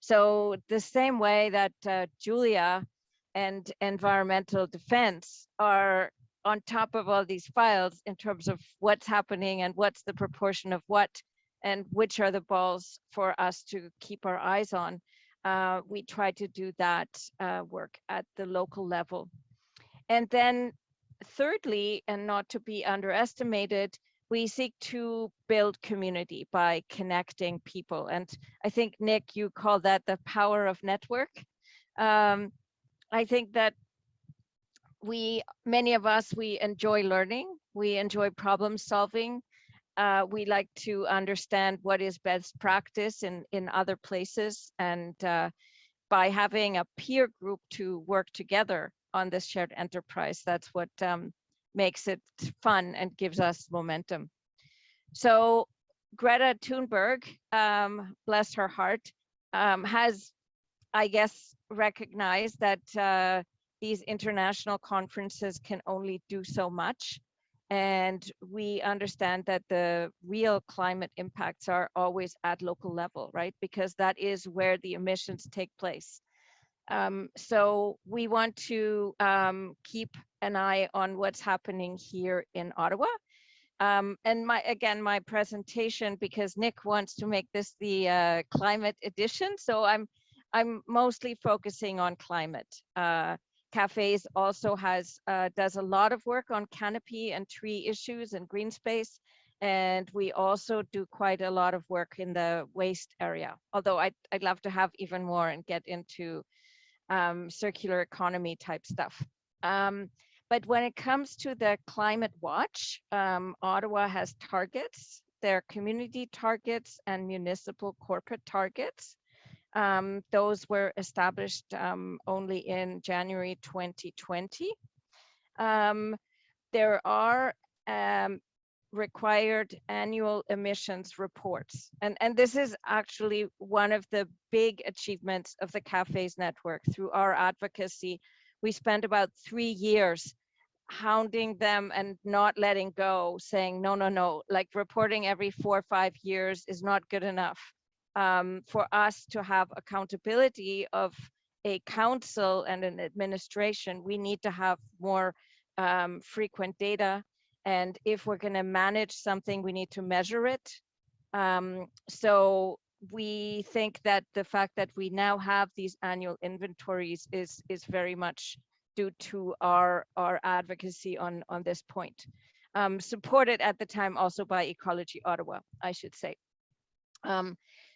Speaker 5: So the same way that Julia and environmental defense are on top of all these files in terms of what's happening and what's the proportion of what and which are the balls for us to keep our eyes on. We try to do that work at the local level. And then thirdly, and not to be underestimated, we seek to build community by connecting people. And I think, Nick, you call that the power of network. I think that many of us, we enjoy learning, we enjoy problem solving. We like to understand what is best practice in other places. And by having a peer group to work together on this shared enterprise, that's what makes it fun and gives us momentum. So Greta Thunberg, bless her heart, has, I guess, recognized that these international conferences can only do so much. And we understand that the real climate impacts are always at local level, right? Because that is where the emissions take place. So we want to keep an eye on what's happening here in Ottawa. And my presentation, because Nick wants to make this the climate edition, so I'm mostly focusing on climate. Cafes also does a lot of work on canopy and tree issues and green space. And we also do quite a lot of work in the waste area, although I'd love to have even more and get into circular economy type stuff. But when it comes to the climate watch, Ottawa has targets, their community targets and municipal corporate targets. Those were established only in January 2020. There are required annual emissions reports. And this is actually one of the big achievements of the Cafes Network. Through our advocacy, we spent about 3 years hounding them and not letting go, saying, no, no, no, like reporting every 4 or 5 years is not good enough. For us to have accountability of a council and an administration, we need to have more frequent data. And if we're going to manage something, we need to measure it. So we think that the fact that we now have these annual inventories is very much due to our advocacy on this point. Supported at the time also by Ecology Ottawa, I should say.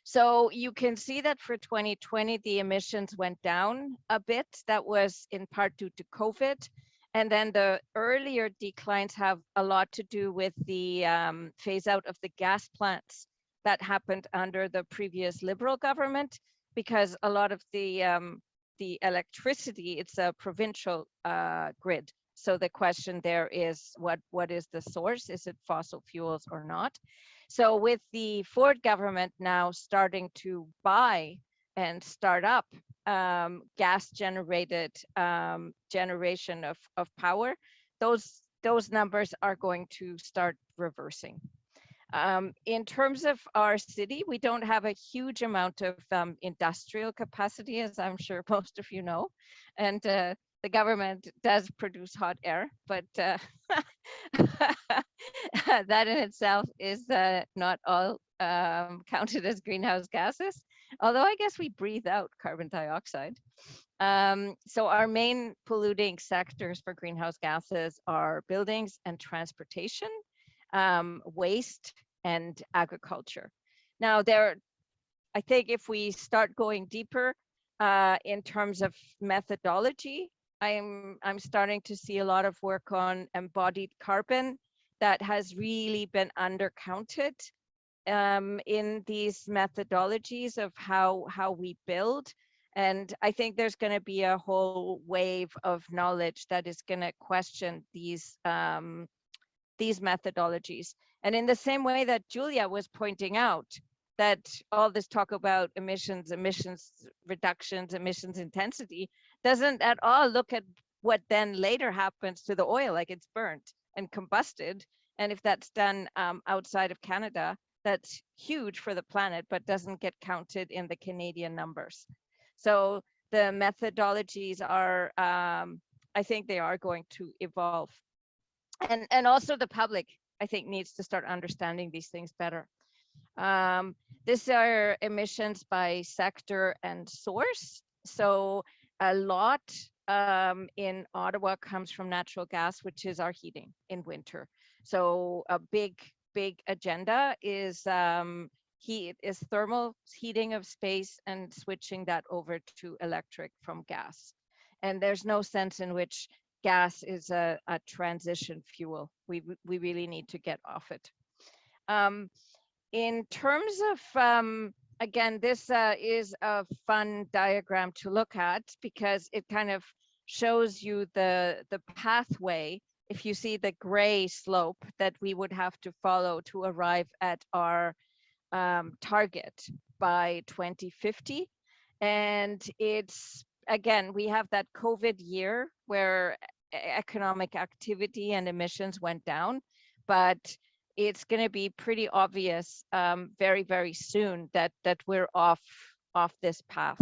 Speaker 5: So you can see that for 2020, the emissions went down a bit. That was in part due to COVID. And then the earlier declines have a lot to do with the phase out of the gas plants that happened under the previous Liberal government, because a lot of the electricity, it's a provincial grid. So the question there is, what is the source? Is it fossil fuels or not? So with the Ford government now starting to buy and start up gas generated generation of power, those numbers are going to start reversing. In terms of our city, we don't have a huge amount of industrial capacity, as I'm sure most of you know, and the government does produce hot air, but that in itself is not all counted as greenhouse gases, although I guess we breathe out carbon dioxide. So our main polluting sectors for greenhouse gases are buildings and transportation, waste, and agriculture. Now, I think if we start going deeper in terms of methodology, I'm starting to see a lot of work on embodied carbon that has really been undercounted in these methodologies of how we build. And I think there's going to be a whole wave of knowledge that is going to question these methodologies. And in the same way that Julia was pointing out, that all this talk about emissions reductions, emissions intensity doesn't at all look at what then later happens to the oil, like it's burnt and combusted. And if that's done outside of Canada, that's huge for the planet, but doesn't get counted in the Canadian numbers. So the methodologies are, I think they are going to evolve. And also the public, I think, needs to start understanding these things better. These are emissions by sector and source. So a lot in Ottawa comes from natural gas, which is our heating in winter. So a big agenda is thermal heating of space and switching that over to electric from gas. And there's no sense in which gas is a transition fuel. We really need to get off it. In terms of, again, this is a fun diagram to look at because it kind of shows you the pathway. If you see the gray slope that we would have to follow to arrive at our target by 2050. And it's, again, we have that COVID year where economic activity and emissions went down, but it's going to be pretty obvious very, very soon that we're off this path.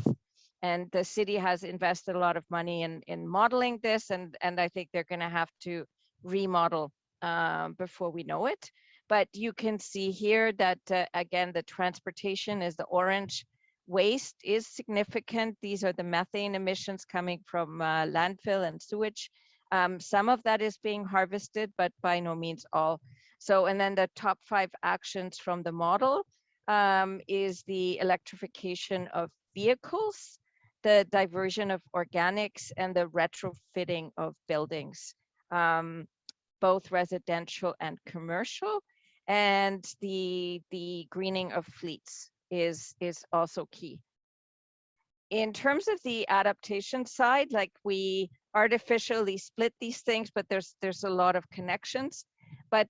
Speaker 5: And the city has invested a lot of money in modeling this, and I think they're going to have to remodel before we know it. But you can see here that, again, the transportation is the orange. Waste is significant. These are the methane emissions coming from landfill and sewage. Some of that is being harvested, but by no means all. So, and then the top 5 actions from the model is the electrification of vehicles, the diversion of organics, and the retrofitting of buildings, both residential and commercial. And the greening of fleets is also key. In terms of the adaptation side, like we artificially split these things, but there's a lot of connections. But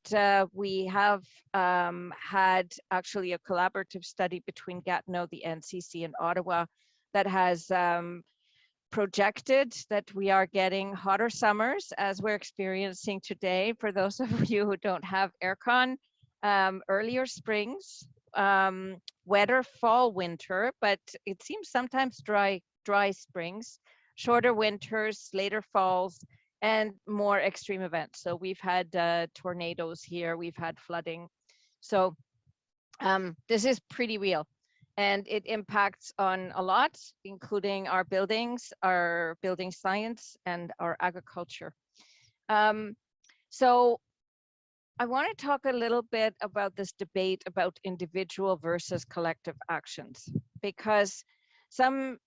Speaker 5: we have had actually a collaborative study between Gatineau, the NCC, and Ottawa that has projected that we are getting hotter summers as we're experiencing today. For those of you who don't have aircon, earlier springs, wetter fall, winter, but it seems sometimes dry springs, shorter winters, later falls, and more extreme events. So we've had tornadoes here, we've had flooding. So this is pretty real, and it impacts on a lot, including our buildings, our building science, and our agriculture. So I want to talk a little bit about this debate about individual versus collective actions, because some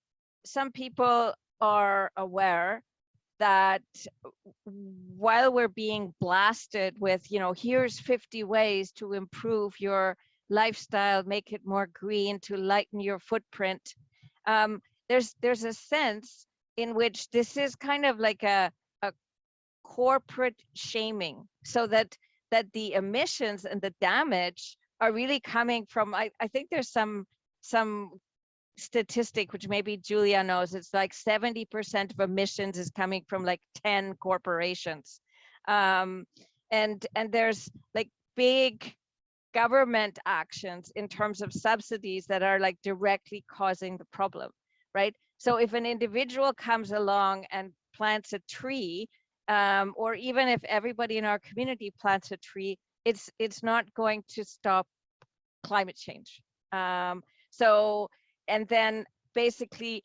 Speaker 5: people are aware that while we're being blasted with, here's 50 ways to improve your lifestyle, make it more green, to lighten your footprint, there's a sense in which this is kind of like a corporate shaming, so that the emissions and the damage are really coming from, I think there's some statistic which maybe Julia knows. It's like 70% of emissions is coming from like 10 corporations, and there's like big government actions in terms of subsidies that are like directly causing the problem, right? So if an individual comes along and plants a tree, or even if everybody in our community plants a tree, it's not going to stop climate change. So, and then basically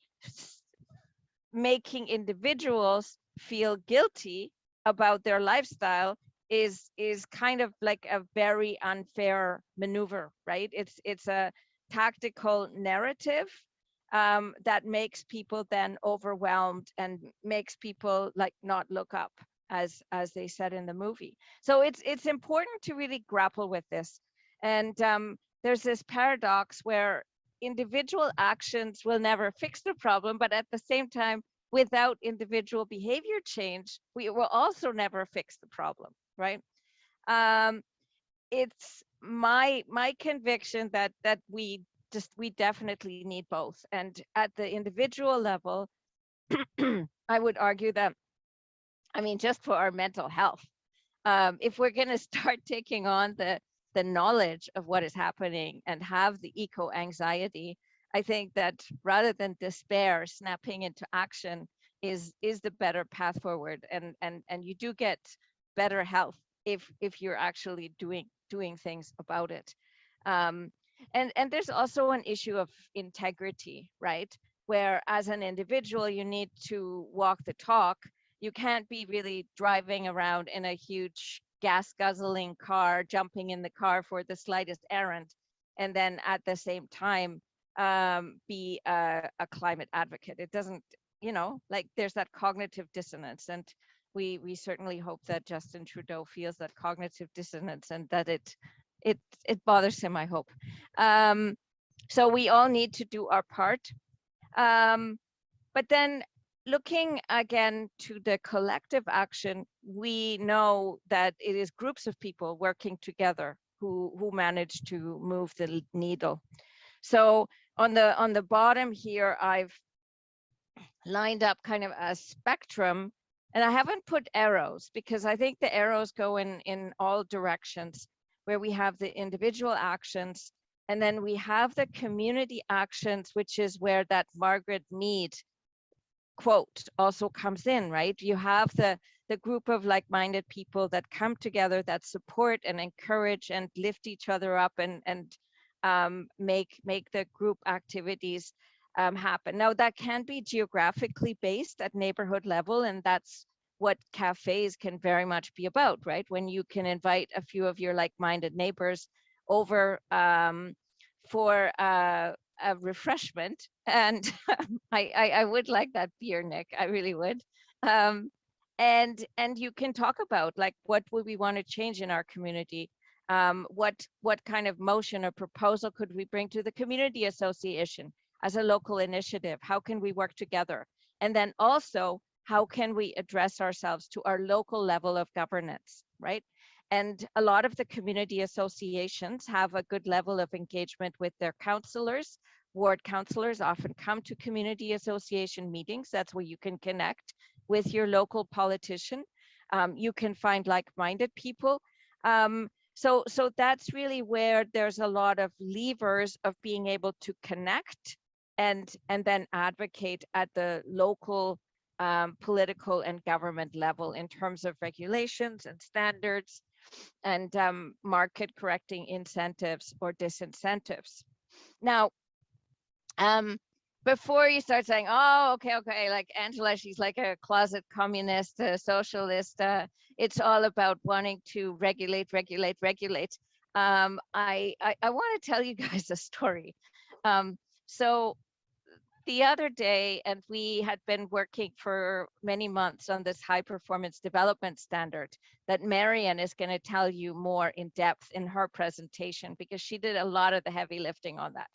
Speaker 5: making individuals feel guilty about their lifestyle is kind of like a very unfair maneuver, right? It's a tactical narrative that makes people then overwhelmed and makes people like not look up, as they said in the movie. So it's important to really grapple with this. And there's this paradox where individual actions will never fix the problem, but at the same time, without individual behavior change, we will also never fix the problem, right? It's my conviction that we definitely need both. And at the individual level, I would argue that, I mean, just for our mental health, if we're going to start taking on the knowledge of what is happening and have the eco anxiety, I think that rather than despair, snapping into action is the better path forward. And you do get better health if you're actually doing things about it. And there's also an issue of integrity, right? Where as an individual, you need to walk the talk. You can't be really driving around in a huge gas guzzling car, jumping in the car for the slightest errand, and then at the same time be a climate advocate. It doesn't, like there's that cognitive dissonance, and we certainly hope that Justin Trudeau feels that cognitive dissonance and that it bothers him, I hope. So we all need to do our part. But then looking again to the collective action, we know that it is groups of people working together who manage to move the needle. So on the bottom here, I've lined up kind of a spectrum, and I haven't put arrows because I think the arrows go in all directions, where we have the individual actions, and then we have the community actions, which is where that Margaret Mead quote also comes in, right? You have the group of like-minded people that come together, that support and encourage and lift each other up and make the group activities happen. Now that can be geographically based at neighborhood level, and that's what cafes can very much be about, right? When you can invite a few of your like-minded neighbors over for a refreshment, and I would like that beer, Nick, I really would. And you can talk about like, what would we want to change in our community? What kind of motion or proposal could we bring to the community association as a local initiative? How can we work together? And then also, how can we address ourselves to our local level of governance, right? And a lot of the community associations have a good level of engagement with their councillors. Ward councillors often come to community association meetings. That's where you can connect with your local politician. You can find like-minded people. So that's really where there's a lot of levers of being able to connect and then advocate at the local political and government level in terms of regulations and standards and market correcting incentives or disincentives. Now, before you start saying, oh, okay, like Angela, she's like a closet communist, socialist, it's all about wanting to regulate. I want to tell you guys a story. So the other day, and we had been working for many months on this high performance development standard that Marian is going to tell you more in depth in her presentation, because she did a lot of the heavy lifting on that.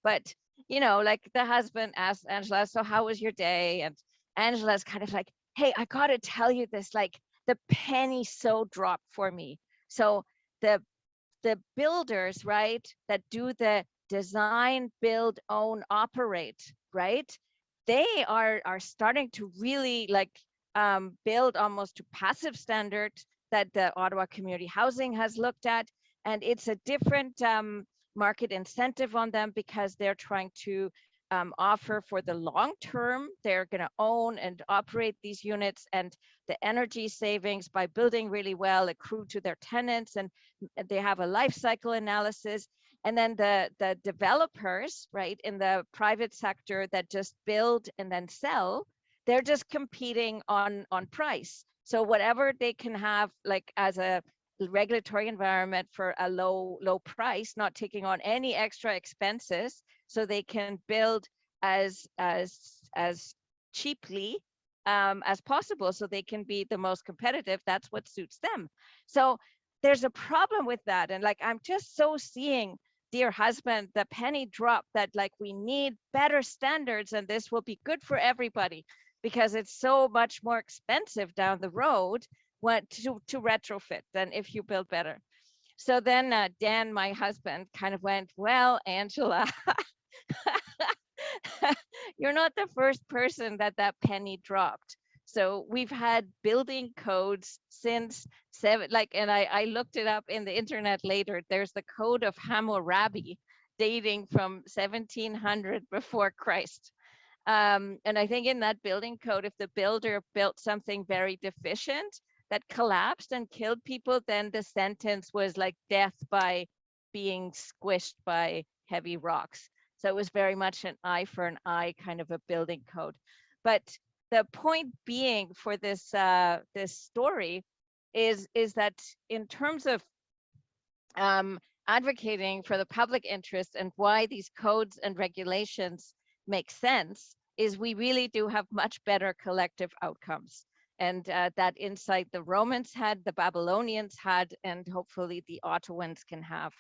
Speaker 5: But, you know, like the husband asked Angela, so how was your day? And Angela's kind of like, hey, I got to tell you this, like the penny so dropped for me. So the builders, right, that do the design, build, own, operate, right? They are starting to really like build almost to passive standard that the Ottawa Community Housing has looked at. And it's a different market incentive on them, because they're trying to offer for the long term. They're going to own and operate these units, and the energy savings by building really well accrue to their tenants, and they have a life cycle analysis. And then the developers, right, in the private sector that just build and then sell, they're just competing on price. So whatever they can have like as a regulatory environment for a low price, not taking on any extra expenses, so they can build as cheaply as possible, so they can be the most competitive. That's what suits them. So there's a problem with that. And like, I'm just so seeing, dear husband, the penny drop that like we need better standards, and this will be good for everybody, because it's so much more expensive down the road to retrofit than if you build better. So then Dan, my husband, kind of went, well, Angela, you're not the first person that penny dropped. So we've had building codes since and I looked it up in the internet later. There's the Code of Hammurabi dating from 1700 before Christ. And I think in that building code, if the builder built something very deficient that collapsed and killed people, then the sentence was like death by being squished by heavy rocks. So it was very much an eye for an eye kind of a building code. But the point being for this this story is that in terms of advocating for the public interest and why these codes and regulations make sense, is we really do have much better collective outcomes. And that insight the Romans had, the Babylonians had, and hopefully the Ottawans can have.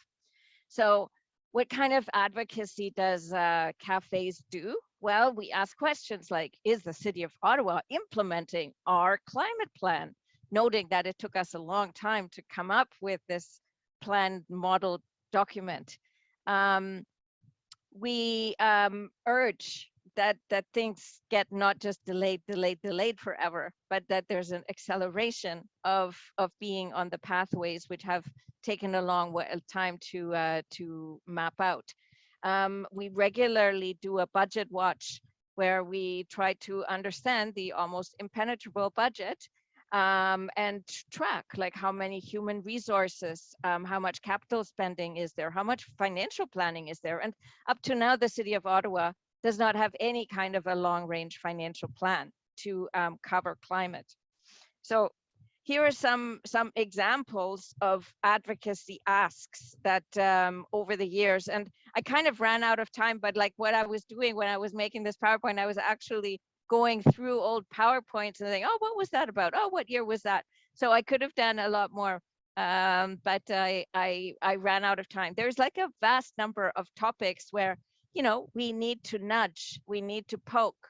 Speaker 5: So what kind of advocacy does cafes do? Well, we ask questions like, is the city of Ottawa implementing our climate plan? Noting that it took us a long time to come up with this plan model document. We urge that things get not just delayed forever, but that there's an acceleration of being on the pathways which have taken a long time to map out. We regularly do a budget watch where we try to understand the almost impenetrable budget and track like how many human resources, how much capital spending is there, how much financial planning is there. And up to now, the city of Ottawa does not have any kind of a long-range financial plan to cover climate. So here are some examples of advocacy asks that over the years, and I kind of ran out of time, but like what I was doing when I was making this PowerPoint, I was actually going through old PowerPoints and saying, oh, what was that about? Oh, what year was that? So I could have done a lot more, but I ran out of time. There's like a vast number of topics where, you know, we need to nudge, we need to poke,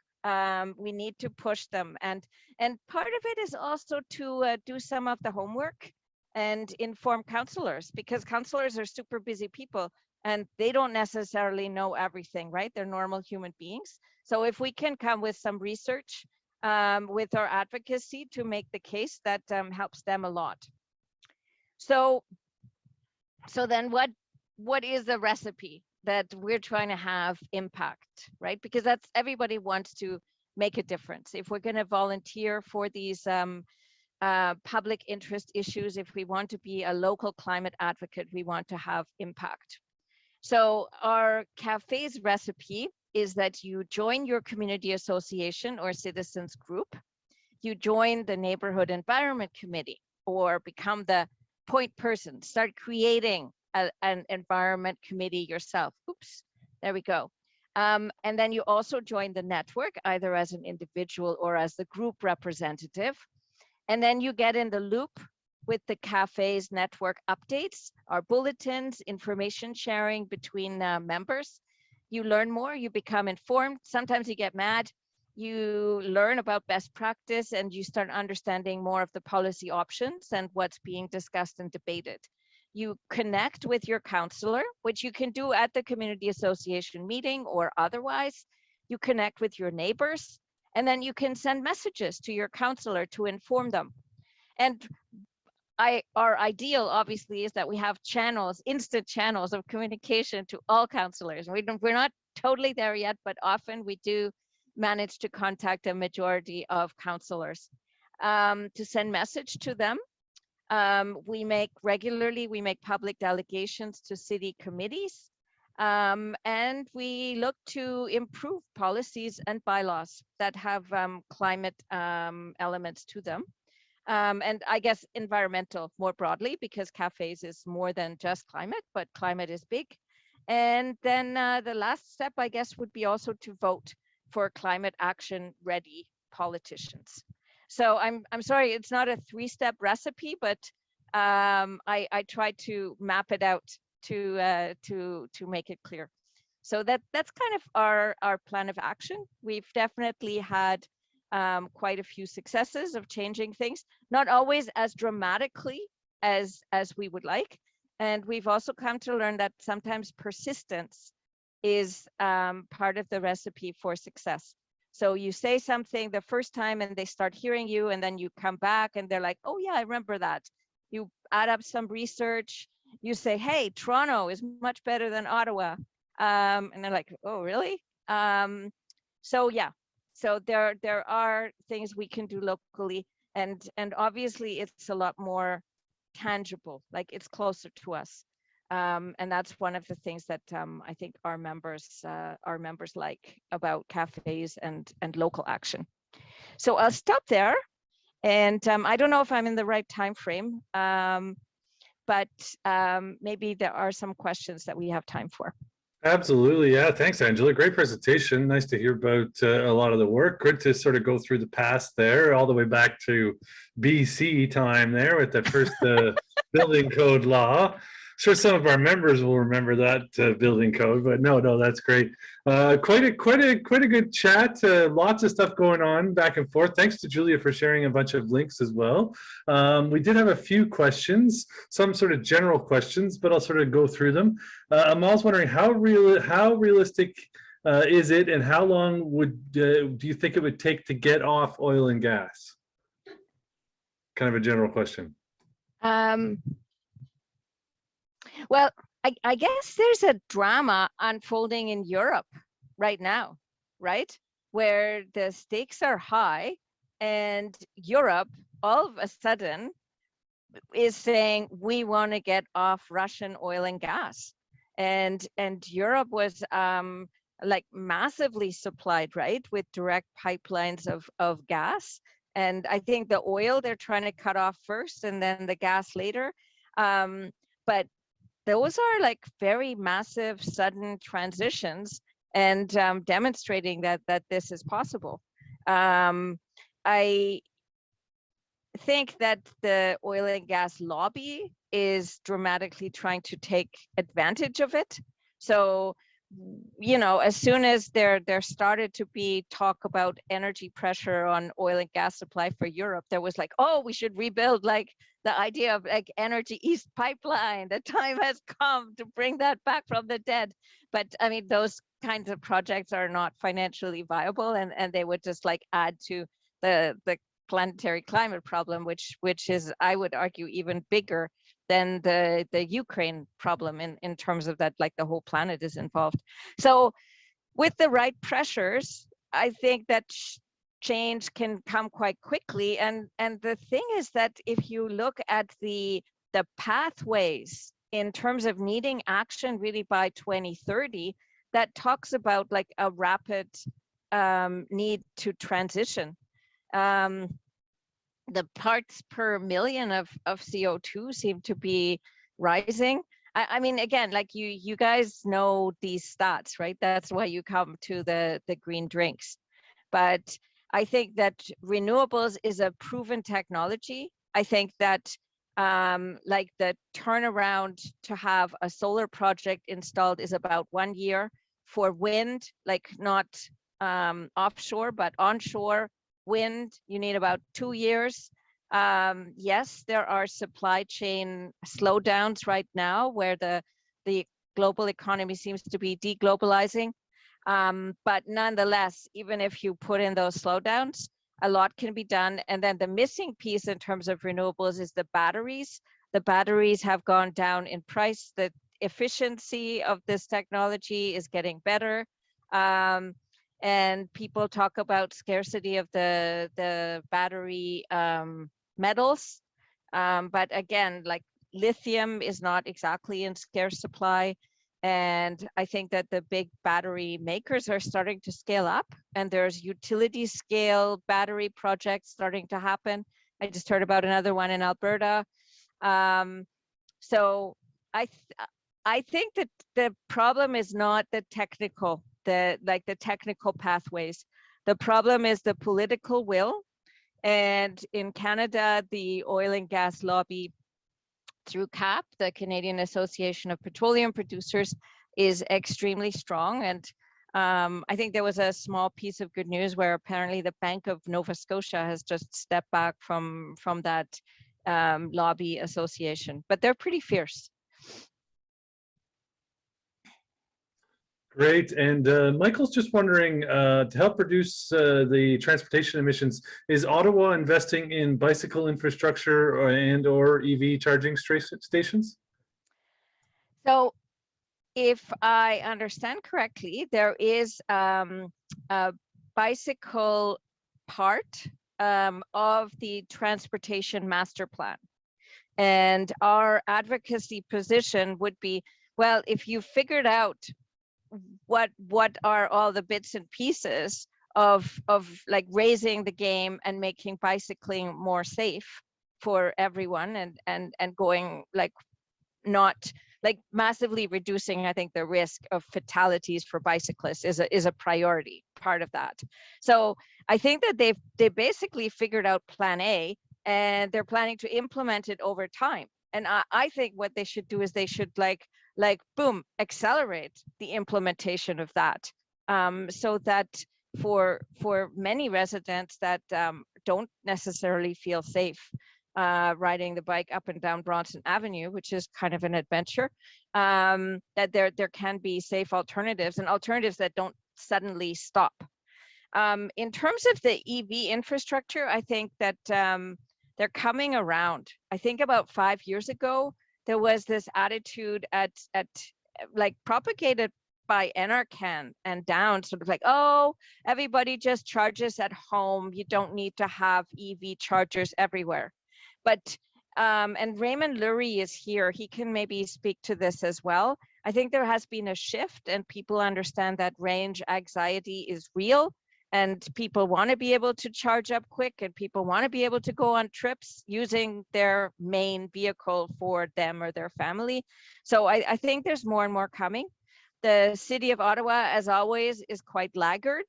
Speaker 5: we need to push them. And part of it is also to do some of the homework and inform counselors, because counselors are super busy people and they don't necessarily know everything, right? They're normal human beings. So if we can come with some research with our advocacy to make the case, that helps them a lot. So then what is the recipe that we're trying to have impact, right? Because that's, everybody wants to make a difference. If we're going to volunteer for these public interest issues, if we want to be a local climate advocate, we want to have impact. So our cafe's recipe is that you join your community association or citizens group, you join the neighborhood environment committee, or become the point person, start creating an environment committee yourself. Oops, there we go. And then you also join the network, either as an individual or as the group representative. And then you get in the loop with the cafe's network updates, our bulletins, information sharing between members. You learn more, you become informed. Sometimes you get mad, you learn about best practice, and you start understanding more of the policy options and what's being discussed and debated. You connect with your counselor, which you can do at the community association meeting or otherwise. You connect with your neighbors, and then you can send messages to your counselor to inform them. And our ideal, obviously, is that we have channels, instant channels of communication to all counselors. We're not totally there yet, but often we do manage to contact a majority of counselors to send message to them. We make public delegations to city committees, and we look to improve policies and bylaws that have climate elements to them. And I guess environmental more broadly, because cafes is more than just climate, but climate is big. And then the last step, I guess, would be also to vote for climate action ready politicians. So I'm sorry, it's not a 3-step recipe, but I tried to map it out to make it clear. So that's kind of our plan of action. We've definitely had quite a few successes of changing things, not always as dramatically as we would like. And we've also come to learn that sometimes persistence is part of the recipe for success. So you say something the first time and they start hearing you, and then you come back and they're like, oh yeah, I remember that. You add up some research, you say, hey, Toronto is much better than Ottawa. And they're like, oh, really? So yeah. So there are things we can do locally, and obviously it's a lot more tangible, like it's closer to us, and that's one of the things that I think our members like about cafes and local action. So I'll stop there, and I don't know if I'm in the right time frame, but maybe there are some questions that we have time for.
Speaker 2: Absolutely. Yeah. Thanks, Angela. Great presentation. Nice to hear about a lot of the work. Good to sort of go through the past there, all the way back to BC time there with the first building code law. Sure, some of our members will remember that building code, but no, that's great. Quite a good chat. Lots of stuff going on back and forth. Thanks to Julia for sharing a bunch of links as well. We did have a few questions, some sort of general questions, but I'll sort of go through them. Amal's wondering how realistic is it, and how long do you think it would take to get off oil and gas? Kind of a general question.
Speaker 5: Well, I guess there's a drama unfolding in Europe right now, right? Where the stakes are high, and Europe all of a sudden is saying, we want to get off Russian oil and gas. And Europe was like massively supplied, right, with direct pipelines of gas. And I think the oil they're trying to cut off first, and then the gas later. But those are like very massive, sudden transitions, and demonstrating that this is possible. I think that the oil and gas lobby is dramatically trying to take advantage of it. So you know, as soon as there started to be talk about energy pressure on oil and gas supply for Europe, there was like, oh, we should rebuild, like the idea of like Energy East pipeline. The time has come to bring that back from the dead. But I mean, those kinds of projects are not financially viable, and they would just like add to the planetary climate problem, which is, I would argue, even bigger than the Ukraine problem in terms of that, like the whole planet is involved. So with the right pressures, I think that change can come quite quickly. And the thing is that if you look at the pathways in terms of needing action really by 2030, that talks about like a rapid need to transition. The parts per million of CO2 seem to be rising. I mean, again, like you guys know these stats, right? That's why you come to the green drinks. But I think that renewables is a proven technology. I think that like the turnaround to have a solar project installed is about 1 year. For wind, like not offshore, but onshore wind, you need about 2 years. Yes, there are supply chain slowdowns right now where the global economy seems to be deglobalizing. But nonetheless, even if you put in those slowdowns, a lot can be done. And then the missing piece in terms of renewables is the batteries. The batteries have gone down in price. The efficiency of this technology is getting better. And people talk about scarcity of the battery metals. But again, like lithium is not exactly in scarce supply. And I think that the big battery makers are starting to scale up, and there's utility scale battery projects starting to happen. I just heard about another one in Alberta. So I think that the problem is not the technical, the technical pathways. The problem is the political will. And in Canada, the oil and gas lobby through CAP, the Canadian Association of Petroleum Producers, is extremely strong. And I think there was a small piece of good news where apparently the Bank of Nova Scotia has just stepped back from that lobby association, but they're pretty fierce.
Speaker 2: Great. And Michael's just wondering, to help reduce the transportation emissions, is Ottawa investing in bicycle infrastructure or EV charging stations?
Speaker 5: So if I understand correctly, there is a bicycle part of the transportation master plan. And our advocacy position would be, well, if you figured out what are all the bits and pieces of like raising the game and making bicycling more safe for everyone, and going like not like massively reducing, I think, the risk of fatalities for bicyclists is a priority part of that. So I think that they basically figured out plan A, and they're planning to implement it over time. And I think what they should do is they should like boom, accelerate the implementation of that, so that for many residents that don't necessarily feel safe riding the bike up and down Bronson Avenue, which is kind of an adventure, that there can be safe alternatives, and alternatives that don't suddenly stop. In terms of the EV infrastructure, I think that they're coming around. I think about 5 years ago, there was this attitude at like propagated by NRCan and down, sort of like, oh, everybody just charges at home. You don't need to have EV chargers everywhere. But and Raymond Lurie is here. He can maybe speak to this as well. I think there has been a shift, and people understand that range anxiety is real, and people want to be able to charge up quick, and people want to be able to go on trips using their main vehicle for them or their family. So I think there's more and more coming. The city of Ottawa, as always, is quite laggard.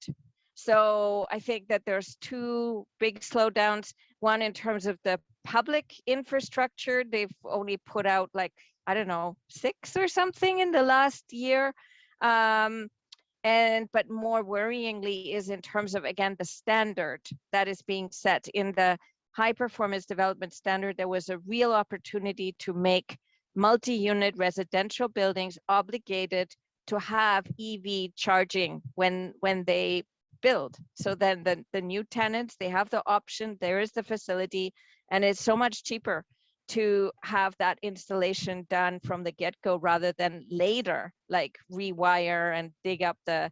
Speaker 5: So I think that there's two big slowdowns. One, in terms of the public infrastructure, they've only put out like, I don't know, 6 or something in the last year. But more worryingly is in terms of, again, the standard that is being set in the high performance development standard. There was a real opportunity to make multi-unit residential buildings obligated to have EV charging when they build. So then the new tenants, they have the option, there is the facility, and it's so much cheaper to have that installation done from the get-go rather than later, like rewire and dig up the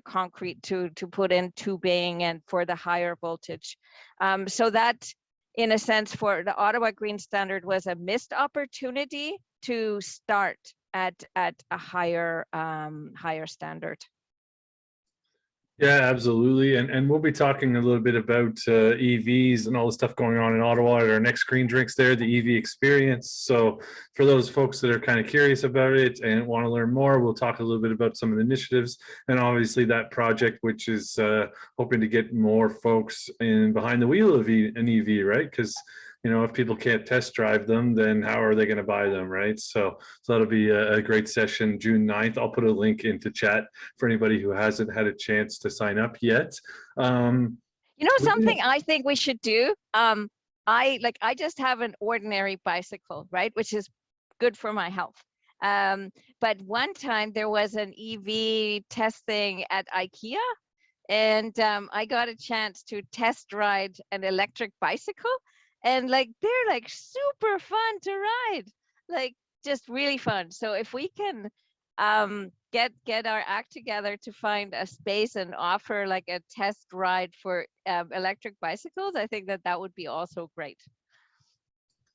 Speaker 5: concrete to put in tubing and for the higher voltage. So that, in a sense, for the Ottawa Green Standard was a missed opportunity to start at a higher standard.
Speaker 2: Yeah, absolutely. And we'll be talking a little bit about EVs and all the stuff going on in Ottawa at our next Green Drinks there, the EV experience. So for those folks that are kind of curious about it and want to learn more, we'll talk a little bit about some of the initiatives and obviously that project, which is hoping to get more folks in behind the wheel of an EV, right? Because if people can't test drive them, then how are they going to buy them, right? So that'll be a great session, June 9th. I'll put a link into chat for anybody who hasn't had a chance to sign up yet.
Speaker 5: Something I think we should do. I just have an ordinary bicycle, right, which is good for my health. But one time there was an EV testing at IKEA, and I got a chance to test ride an electric bicycle. And they're super fun to ride, just really fun. So if we can get our act together to find a space and offer a test ride for electric bicycles, I think that would be also great.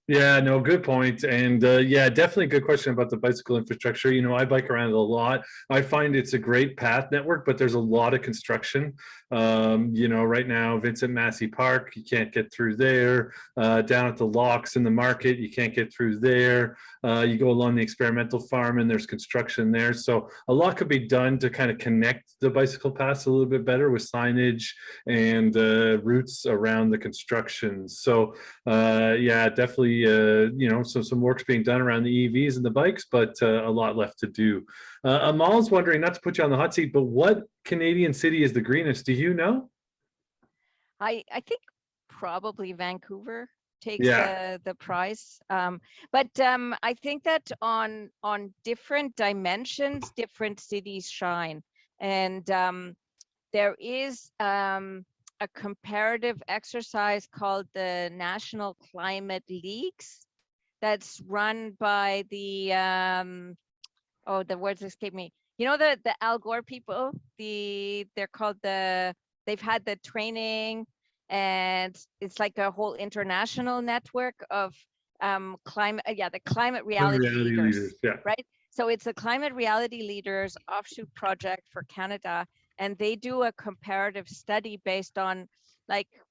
Speaker 2: Yeah, no, good point. And yeah, definitely a good question about the bicycle infrastructure. I bike around a lot. I find it's a great path network, but there's a lot of construction. Right now, Vincent Massey Park, you can't get through there. Down at the locks in the market, you can't get through there. You go along the experimental farm and there's construction there. So a lot could be done to kind of connect the bicycle paths a little bit better with signage and routes around the construction. So yeah, definitely, so some work's being done around the EVs and the bikes, but a lot left to do. Amal's wondering, not to put you on the hot seat, but what Canadian city is the greenest? Do you know?
Speaker 5: I think probably Vancouver takes the prize. But I think that on different dimensions, different cities shine. And there is a comparative exercise called the National Climate Leagues that's run by the the words escape me. The Al Gore people, they're called they've had the training, and it's like a whole international network of climate, the climate reality leaders,
Speaker 2: yeah.
Speaker 5: right? So it's a climate reality leaders offshoot project for Canada, and they do a comparative study based on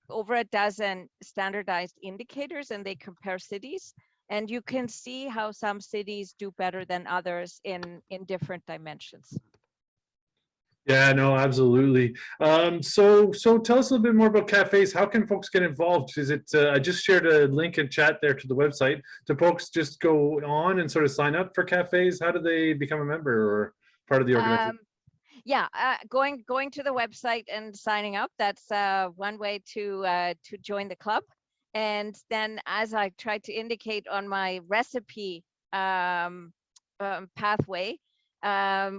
Speaker 5: over a dozen standardized indicators, and they compare cities. And you can see how some cities do better than others in different dimensions.
Speaker 2: Yeah, no, absolutely. So tell us a little bit more about cafes. How can folks get involved? Is it, I just shared a link in chat there to the website. Do folks just go on and sort of sign up for cafes? How do they become a member or part of the organization?
Speaker 5: Going to the website and signing up. That's one way to join the club. And then, as I tried to indicate on my recipe pathway,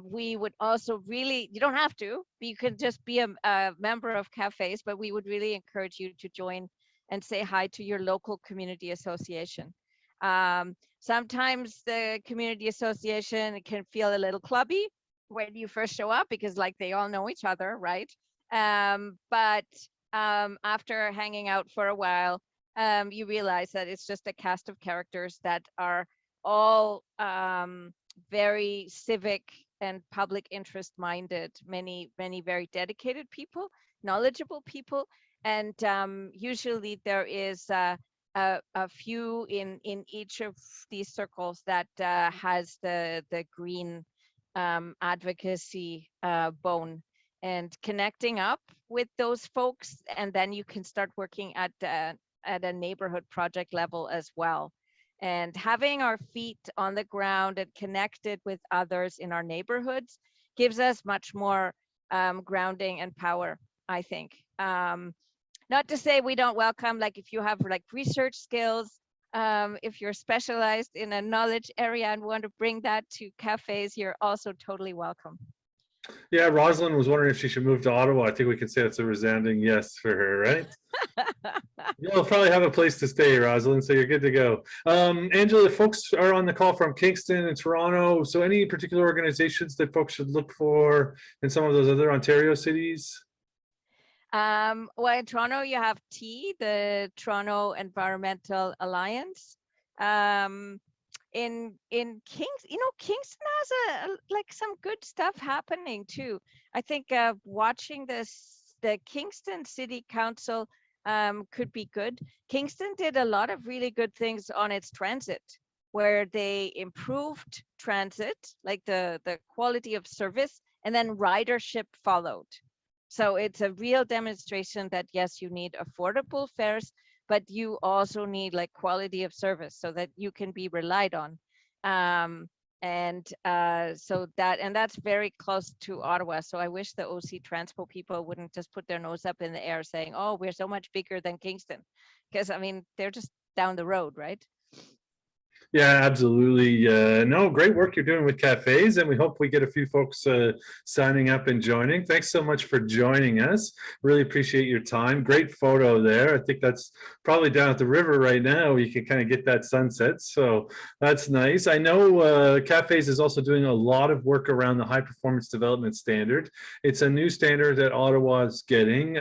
Speaker 5: we would also really, you don't have to, you can just be a member of cafes, but we would really encourage you to join and say hi to your local community association. Sometimes the community association can feel a little clubby when you first show up because they all know each other, right? But after hanging out for a while, you realize that it's just a cast of characters that are all very civic and public interest minded, many very dedicated people, knowledgeable people, and usually there is a few in each of these circles that has the green advocacy bone, and connecting up with those folks, and then you can start working at a neighborhood project level as well. And having our feet on the ground and connected with others in our neighborhoods gives us much more grounding and power, I think. Not to say we don't welcome, like if you have like research skills, if you're specialized in a knowledge area and want to bring that to cafes, you're also totally welcome.
Speaker 2: Yeah, Rosalind was wondering if she should move to Ottawa. I think we can say it's a resounding yes for her, right? You'll probably have a place to stay, Rosalind, so you're good to go. Angela, folks are on the call from Kingston and Toronto. So any particular organizations that folks should look for in some of those other Ontario cities?
Speaker 5: Well, in Toronto, you have T, the Toronto Environmental Alliance. In Kingston has like some good stuff happening too. I think watching the Kingston City Council could be good. Kingston did a lot of really good things on its transit, where they improved transit, like the quality of service, and then ridership followed. So it's a real demonstration that yes, you need affordable fares, but you also need like quality of service so that you can be relied on. So that's very close to Ottawa. So I wish the OC Transpo people wouldn't just put their nose up in the air saying, oh, we're so much bigger than Kingston. Because I mean, they're just down the road, right?
Speaker 2: Yeah, absolutely. No, great work you're doing with cafes, and we hope we get a few folks signing up and joining. Thanks so much for joining us. Really appreciate your time. Great photo there. I think that's probably down at the river right now. You can kind of get that sunset, so that's nice. I know cafes is also doing a lot of work around the high performance development standard. It's a new standard that Ottawa is getting.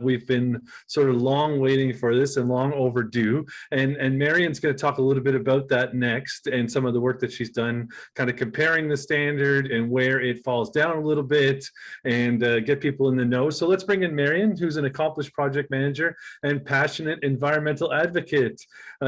Speaker 2: We've been sort of long waiting for this and long overdue, and Marion's going to talk a little bit about that next and some of the work that she's done kind of comparing the standard and where it falls down a little bit and get people in the know. So let's bring in Marion, who's an accomplished project manager and passionate environmental advocate.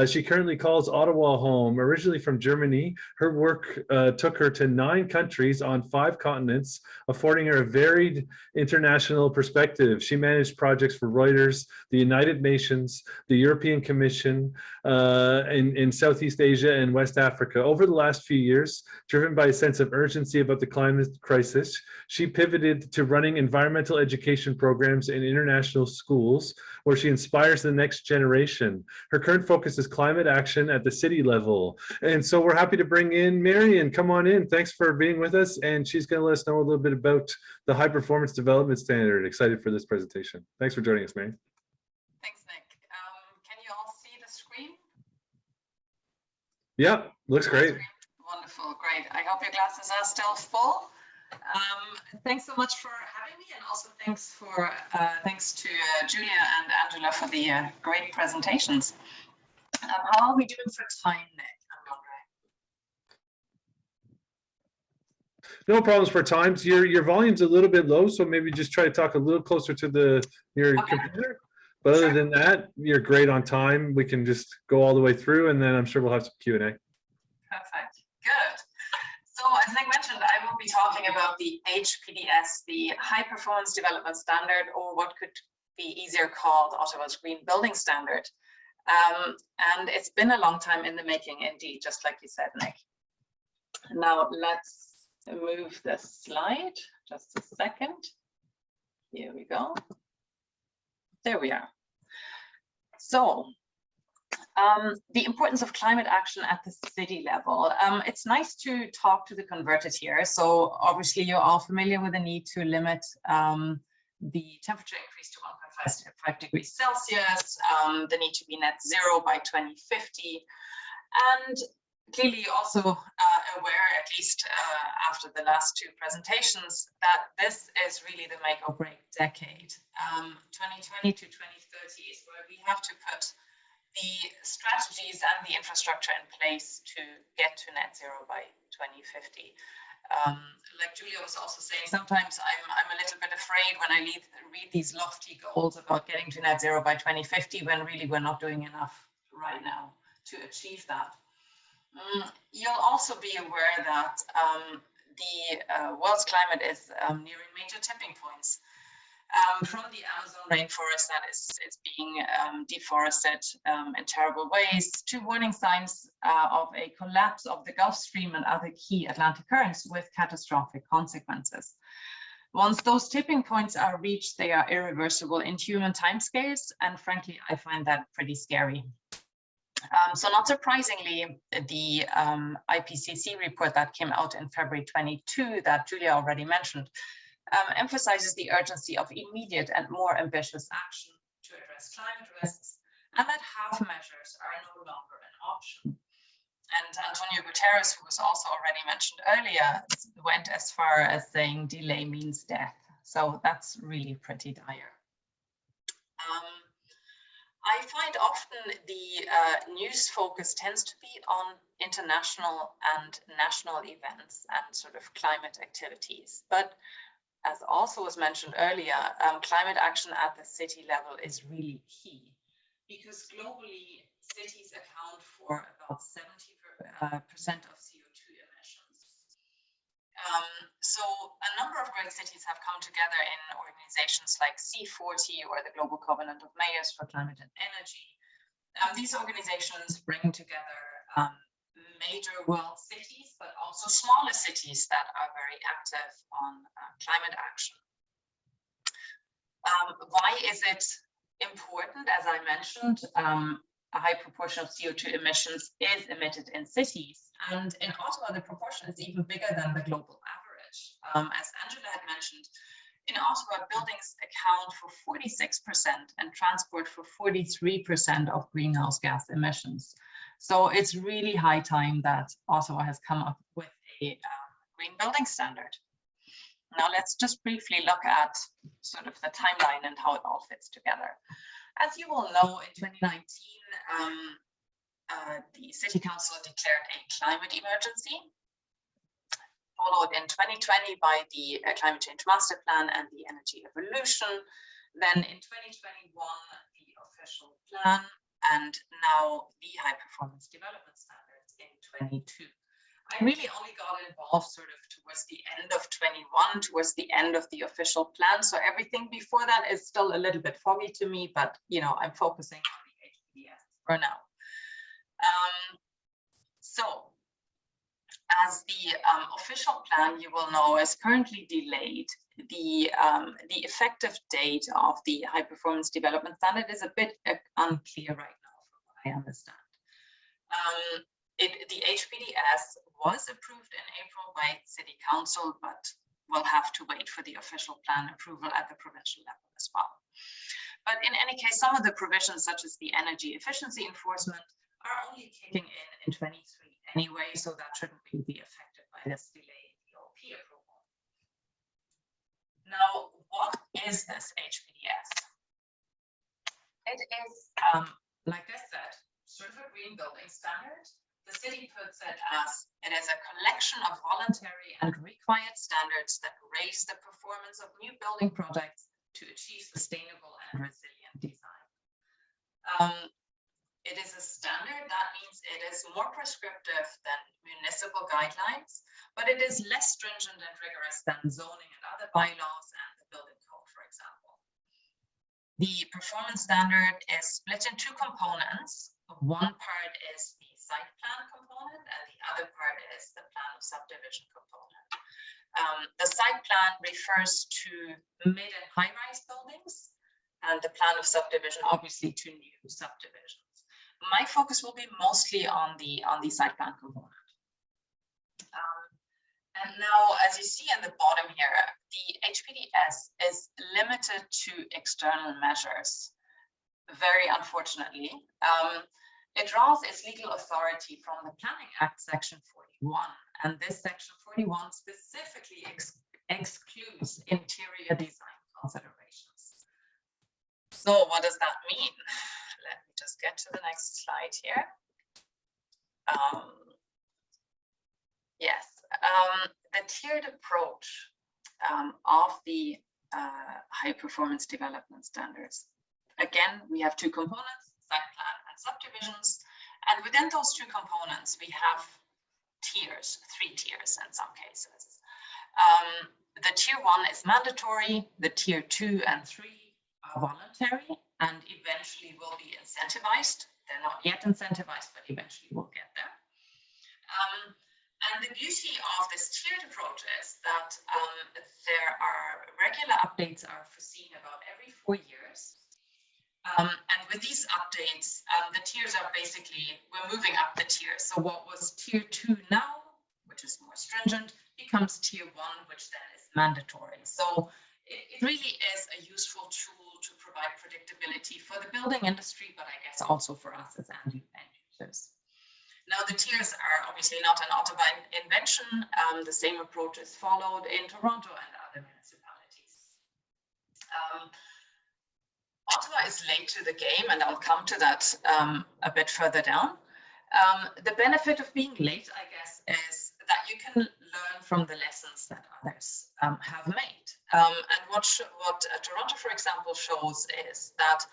Speaker 2: She currently calls Ottawa home. Originally from Germany, her work took her to 9 countries on 5 continents, affording her a varied international perspective. She managed projects for Reuters, the United Nations, the European Commission, in Southeast Asia and West Africa. Over the last few years, driven by a sense of urgency about the climate crisis, she pivoted to running environmental education programs in international schools where she inspires the next generation. Her current focus is climate action at the city level. And so we're happy to bring in Marion. Come on in. Thanks for being with us. And she's going to let us know a little bit about the high performance development standard. Excited for this presentation. Thanks for joining us, Marion.
Speaker 6: Thanks, Nick. Can you all see the screen?
Speaker 2: Yeah, looks great.
Speaker 6: Wonderful, great. I hope your glasses are still full. Thanks so much for having me, and also thanks to Julia and Angela for the great presentations. How are we doing for time, Nick?
Speaker 2: No problems for times. Your volume's a little bit low, so maybe just try to talk a little closer to your computer. But other than that, you're great on time. We can just go all the way through, and then I'm sure we'll have some Q&A.
Speaker 6: Perfect. Good. So as Nick mentioned, I will be talking about the HPDS, the High Performance Development Standard, or what could be easier called Ottawa's Green Building Standard. And it's been a long time in the making, indeed, just like you said, Nick. Now let's move the slide. Just a second. Here we go. There we are. So the importance of climate action at the city level. It's nice to talk to the converted here. So obviously you're all familiar with the need to limit the temperature increase to 1.5 degrees Celsius, the need to be net zero by 2050. And clearly also aware, at least after the last 2 presentations, that this is really the make or break decade. 2020 to 2030 is where we have to put the strategies and the infrastructure in place to get to net zero by 2050. Like Julia was also saying, sometimes I'm a little bit afraid when I read these lofty goals about getting to net zero by 2050, when really we're not doing enough right now to achieve that. You'll also be aware that the world's climate is nearing major tipping points. from the Amazon rainforest that is being deforested in terrible ways, to warning signs of a collapse of the Gulf Stream and other key Atlantic currents with catastrophic consequences. Once those tipping points are reached, they are irreversible in human timescales, and frankly, I find that pretty scary. So not surprisingly, the IPCC report that came out in February 22 that Julia already mentioned emphasizes the urgency of immediate and more ambitious action to address climate risks, and that half measures are no longer an option. And Antonio Guterres, who was also already mentioned earlier, went as far as saying delay means death. So that's really pretty dire. I find often the news focus tends to be on international and national events and sort of climate activities. But as also was mentioned earlier, climate action at the city level is really key, because globally cities account for about 70% of CO2 emissions. So a number of great cities have come together in organizations like C40 or the Global Covenant of Mayors for Climate and Energy. These organizations bring together major world cities, but also smaller cities that are very active on climate action. Why is it important? As I mentioned, a high proportion of CO2 emissions is emitted in cities, and in Ottawa, the proportion is even bigger than the global average. As Angela had mentioned, in Ottawa, buildings account for 46% and transport for 43% of greenhouse gas emissions. So it's really high time that Ottawa has come up with a green building standard. Now let's just briefly look at sort of the timeline and how it all fits together. As you all know, in 2019, the City Council declared a climate emergency, followed in 2020 by the Climate Change Master Plan and the Energy Evolution. Then in 2021, the official plan, and now the High Performance Development Standards in 22. I really only got involved sort of towards the end of 21, towards the end of the official plan. So everything before that is still a little bit foggy to me, but you know, I'm focusing on the HPDS for now. So as the official plan, you will know, is currently delayed, the effective date of the High Performance Development Standard is a bit unclear right now, from what I understand. The HPDS was approved in April by City Council, but we'll have to wait for the official plan approval at the provincial level as well. But in any case, some of the provisions, such as the energy efficiency enforcement, are only kicking in 23 anyway, so that shouldn't really be affected by this delay in the OP approval. Now, what is this HPDS? It is, like I said, sort of a green building standard. The city puts it as it is a collection of voluntary and required standards that raise the performance of new building projects to achieve sustainable and resilient design. It is a standard. That means it is more prescriptive than municipal guidelines, but it is less stringent and rigorous than zoning and other bylaws and the building code, for example. The performance standard is split in two components. One part is the site plan component, and the other part is the plan of subdivision component. The site plan refers to mid and high-rise buildings, and the plan of subdivision, obviously, to new subdivisions. My focus will be mostly on the site plan component. And now, as you see in the bottom here, the HPDS is limited to external measures. Very unfortunately, it draws its legal authority from the Planning Act, Section 41, and this Section 41 specifically excludes interior design considerations. So what does that mean? Let me just get to the next slide here. Yes, the tiered approach of the high performance development standards. Again, we have two components, site plan and subdivisions. And within those two components, we have tiers, 3 tiers in some cases. the tier 1 is mandatory, the tier 2 and 3 are voluntary and eventually will be incentivized. They're not yet incentivized, but eventually we'll get there. And the beauty of this tiered approach is that there are regular updates are foreseen about every 4 years. And with these updates, the tiers are basically, we're moving up the tiers. So what was tier 2 now, which is more stringent, becomes tier 1, which then is mandatory. So it really is a useful tool to provide predictability for the building industry, but I guess also for us as end users. Now, the tiers are obviously not an Ottawa invention. The same approach is followed in Toronto and other municipalities. Ottawa is late to the game, and I'll come to that a bit further down. The benefit of being late, I guess, is that you can learn from the lessons that others have made. And what Toronto, for example, shows is that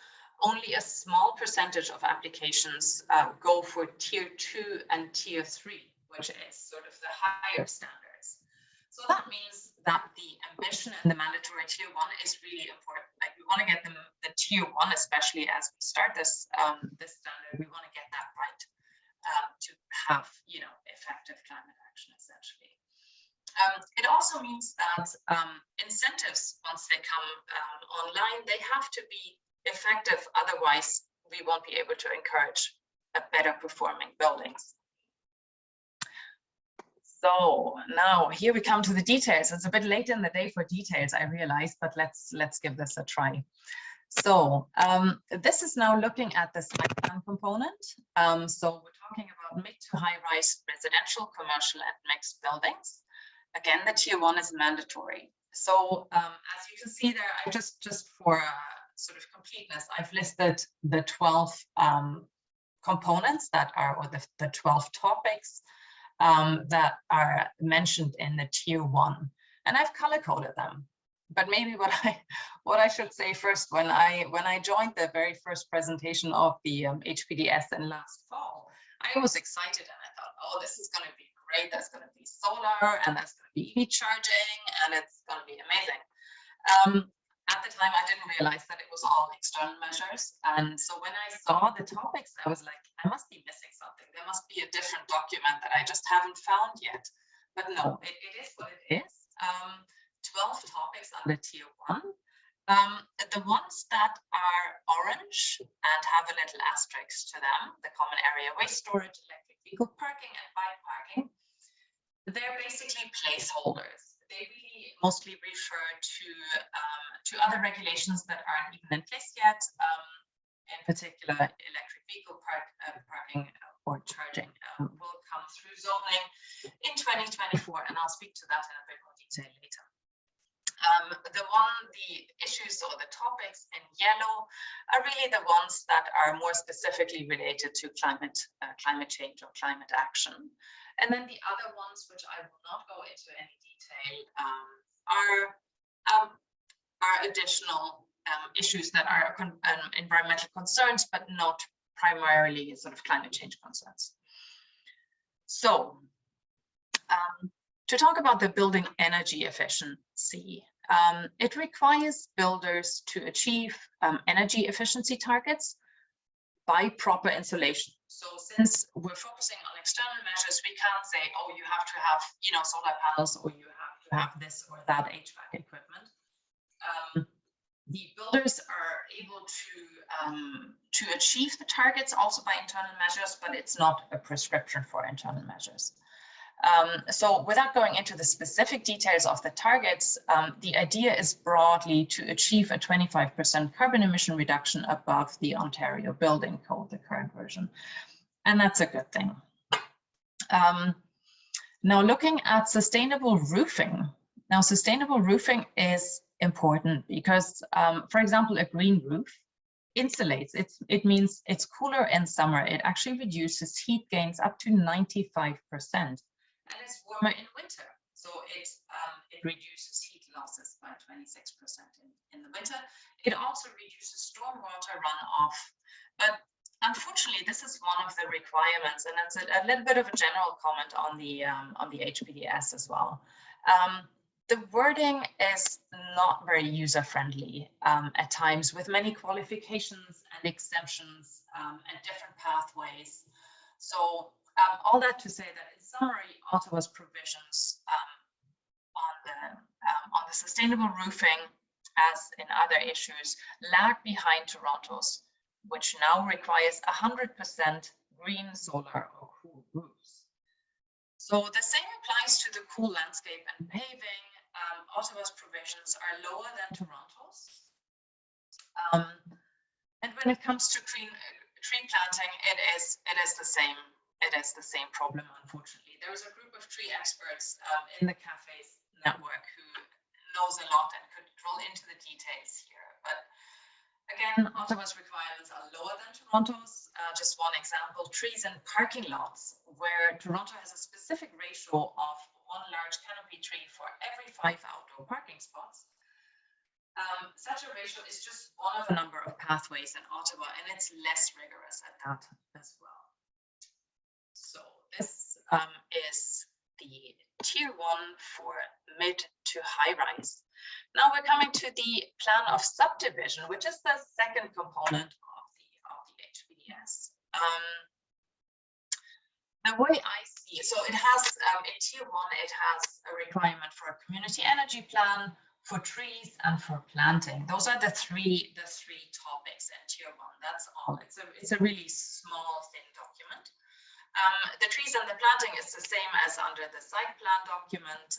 Speaker 6: only a small percentage of applications go for tier 2 and tier 3, which is sort of the higher standards. So that means that the ambition and the mandatory tier 1 is really important. Like, we want to get the tier 1, especially as we start this this standard, we want to get that right to have, you know, effective climate action, essentially. It also means that incentives, once they come online, they have to be effective. Otherwise, we won't be able to encourage better performing buildings. So now here we come to the details. It's a bit late in the day for details, I realize, but let's give this a try. So this is now looking at the site plan component. So we're talking about mid to high rise residential, commercial and mixed buildings. Again, the tier 1 is mandatory. So as you can see there, I just for sort of completeness, I've listed the 12 components that are, or the 12 topics that are mentioned in the tier 1, and I've color coded them. But maybe what I should say first, when I joined the very first presentation of the HPDS in last fall, I was excited and I thought, oh, this is going to be great. There's going to be solar and there's going to be EV charging and it's going to be amazing. At the time, I didn't realize that it was all external measures. And so when I saw the topics, I was like, I must be missing something. There must be a different document that I just haven't found yet. But no, it is what it is. 12 topics under tier 1. The ones that are orange and have a little asterisk to them, the common area waste storage, electric vehicle parking, and bike parking, they're basically placeholders. They really mostly refer to other regulations that aren't even in place yet, in particular electric vehicle parking or charging will come through zoning in 2024, and I'll speak to that in a bit more detail later. The issues or the topics in yellow are really the ones that are more specifically related to climate change or climate action. And then the other ones, which I will not go into any detail, are additional issues that are environmental concerns, but not primarily sort of climate change concerns. So to talk about the building energy efficiency, it requires builders to achieve energy efficiency targets by proper insulation. So since we're focusing on external measures, we can't say, oh, you have to have, you know, solar panels, or you have to have this or that HVAC equipment. The builders are able to achieve the targets also by internal measures, but it's not a prescription for internal measures. So without going into the specific details of the targets, the idea is broadly to achieve a 25% carbon emission reduction above the Ontario Building Code, the current version. And that's a good thing. Now looking at sustainable roofing. Now sustainable roofing is important because, for example, a green roof insulates. It means it's cooler in summer. It actually reduces heat gains up to 95%. And it's warmer in winter. So it reduces heat losses by 26% in the winter. It also reduces stormwater runoff. But unfortunately, this is one of the requirements, and it's a little bit of a general comment on the HPDS as well. the wording is not very user-friendly at times, with many qualifications and exemptions and different pathways. So all that to say that in summary, Ottawa's provisions on the sustainable roofing, as in other issues, lag behind Toronto's, which now requires 100% green solar or cool roofs. So the same applies to the cool landscape and paving. Ottawa's provisions are lower than Toronto's. And when it comes to tree planting, it is the same. It is the same problem, unfortunately. There is a group of tree experts in the cafes network who knows a lot and could drill into the details here. But again, Ottawa's requirements are lower than Toronto's. Just one example, trees in parking lots, where Toronto has a specific ratio of 1 large canopy tree for every 5 outdoor parking spots. Such a ratio is just one of a number of pathways in Ottawa, and it's less rigorous at that as well. So this is the tier 1 for mid to high rise. Now we're coming to the plan of subdivision, which is the second component of the HPDS. The way I see it, so it has in tier 1, it has a requirement for a community energy plan, for trees, and for planting. Those are the three topics in tier 1. That's all. It's a really small, thin document. The trees and the planting is the same as under the site plan document.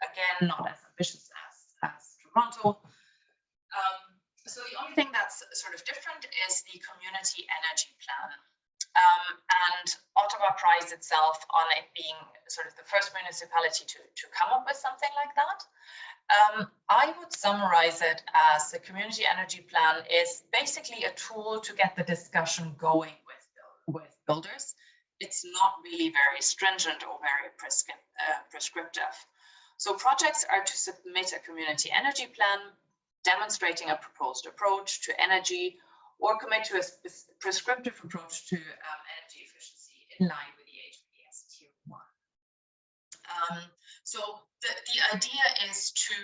Speaker 6: Again, not as ambitious as Toronto. So the only thing that's sort of different is the community energy plan. And Ottawa prides itself on it being sort of the first municipality to come up with something like that. I would summarize it as the community energy plan is basically a tool to get the discussion going with builders. It's not really very stringent or very prescriptive. So projects are to submit a community energy plan demonstrating a proposed approach to energy, or commit to a prescriptive approach to energy efficiency in line with the HPDS tier 1. So the idea is to,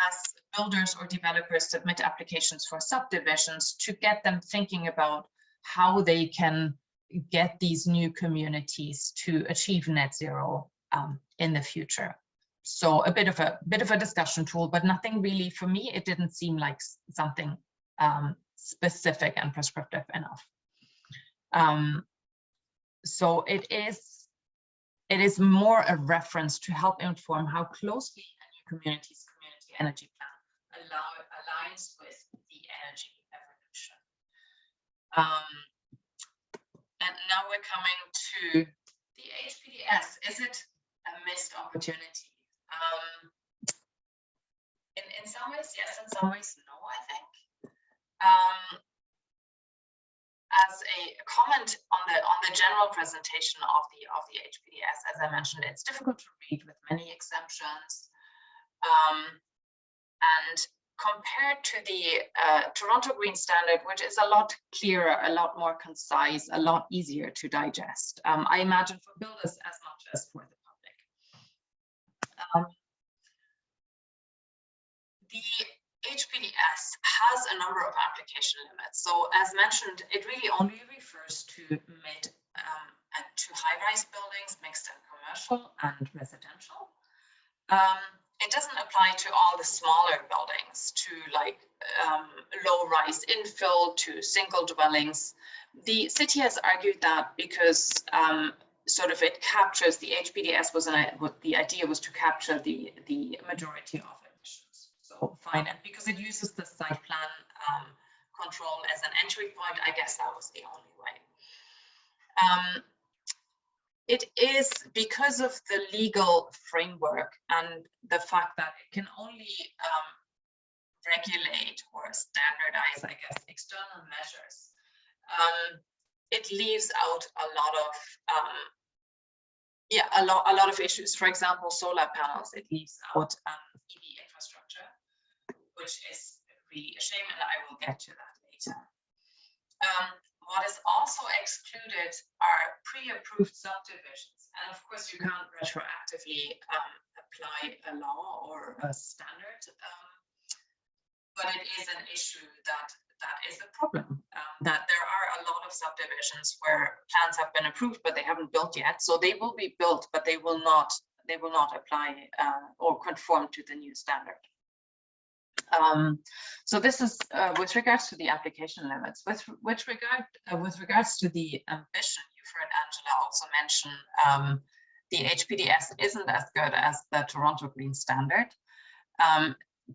Speaker 6: as builders or developers submit applications for subdivisions, to get them thinking about how they can get these new communities to achieve net zero in the future. So a bit of a discussion tool, but nothing really, for me, it didn't seem like something specific and prescriptive enough. So it is more a reference to help inform how closely a new community's community energy plan aligns with the energy evolution. And now we're coming to the HPDS. Is it a missed opportunity? In some ways, yes. In some ways, no, I think. As a comment on the general presentation of the HPDS, as I mentioned, it's difficult to read with many exemptions, and compared to the Toronto Green Standard, which is a lot clearer, a lot more concise, a lot easier to digest. I imagine for builders as much as for the public. The HPDS has a number of application limits. So as mentioned, it really only refers to mid and to high-rise buildings, mixed and commercial and residential. It doesn't apply to all the smaller buildings, to like low-rise infill, to single dwellings. The city has argued that because sort of it captures, the HPDS the idea was to capture the majority of emissions. So fine, and because it uses the site plan control as an entry point, I guess that was the only way. It is because of the legal framework and the fact that it can only regulate or standardize, I guess, external measures. It leaves out a lot of issues. For example, solar panels. It leaves out EV infrastructure, which is really a shame, and I will get to that later. What is also excluded are pre-approved subdivisions, and of course you can't retroactively apply a law or a standard, but it is an issue that is a problem, that there are a lot of subdivisions where plans have been approved, but they haven't built yet. So they will be built, but they will not apply or conform to the new standard. So this is with regards to the application limits. With regards to the ambition, you've heard Angela also mention the HPDS isn't as good as the Toronto Green Standard.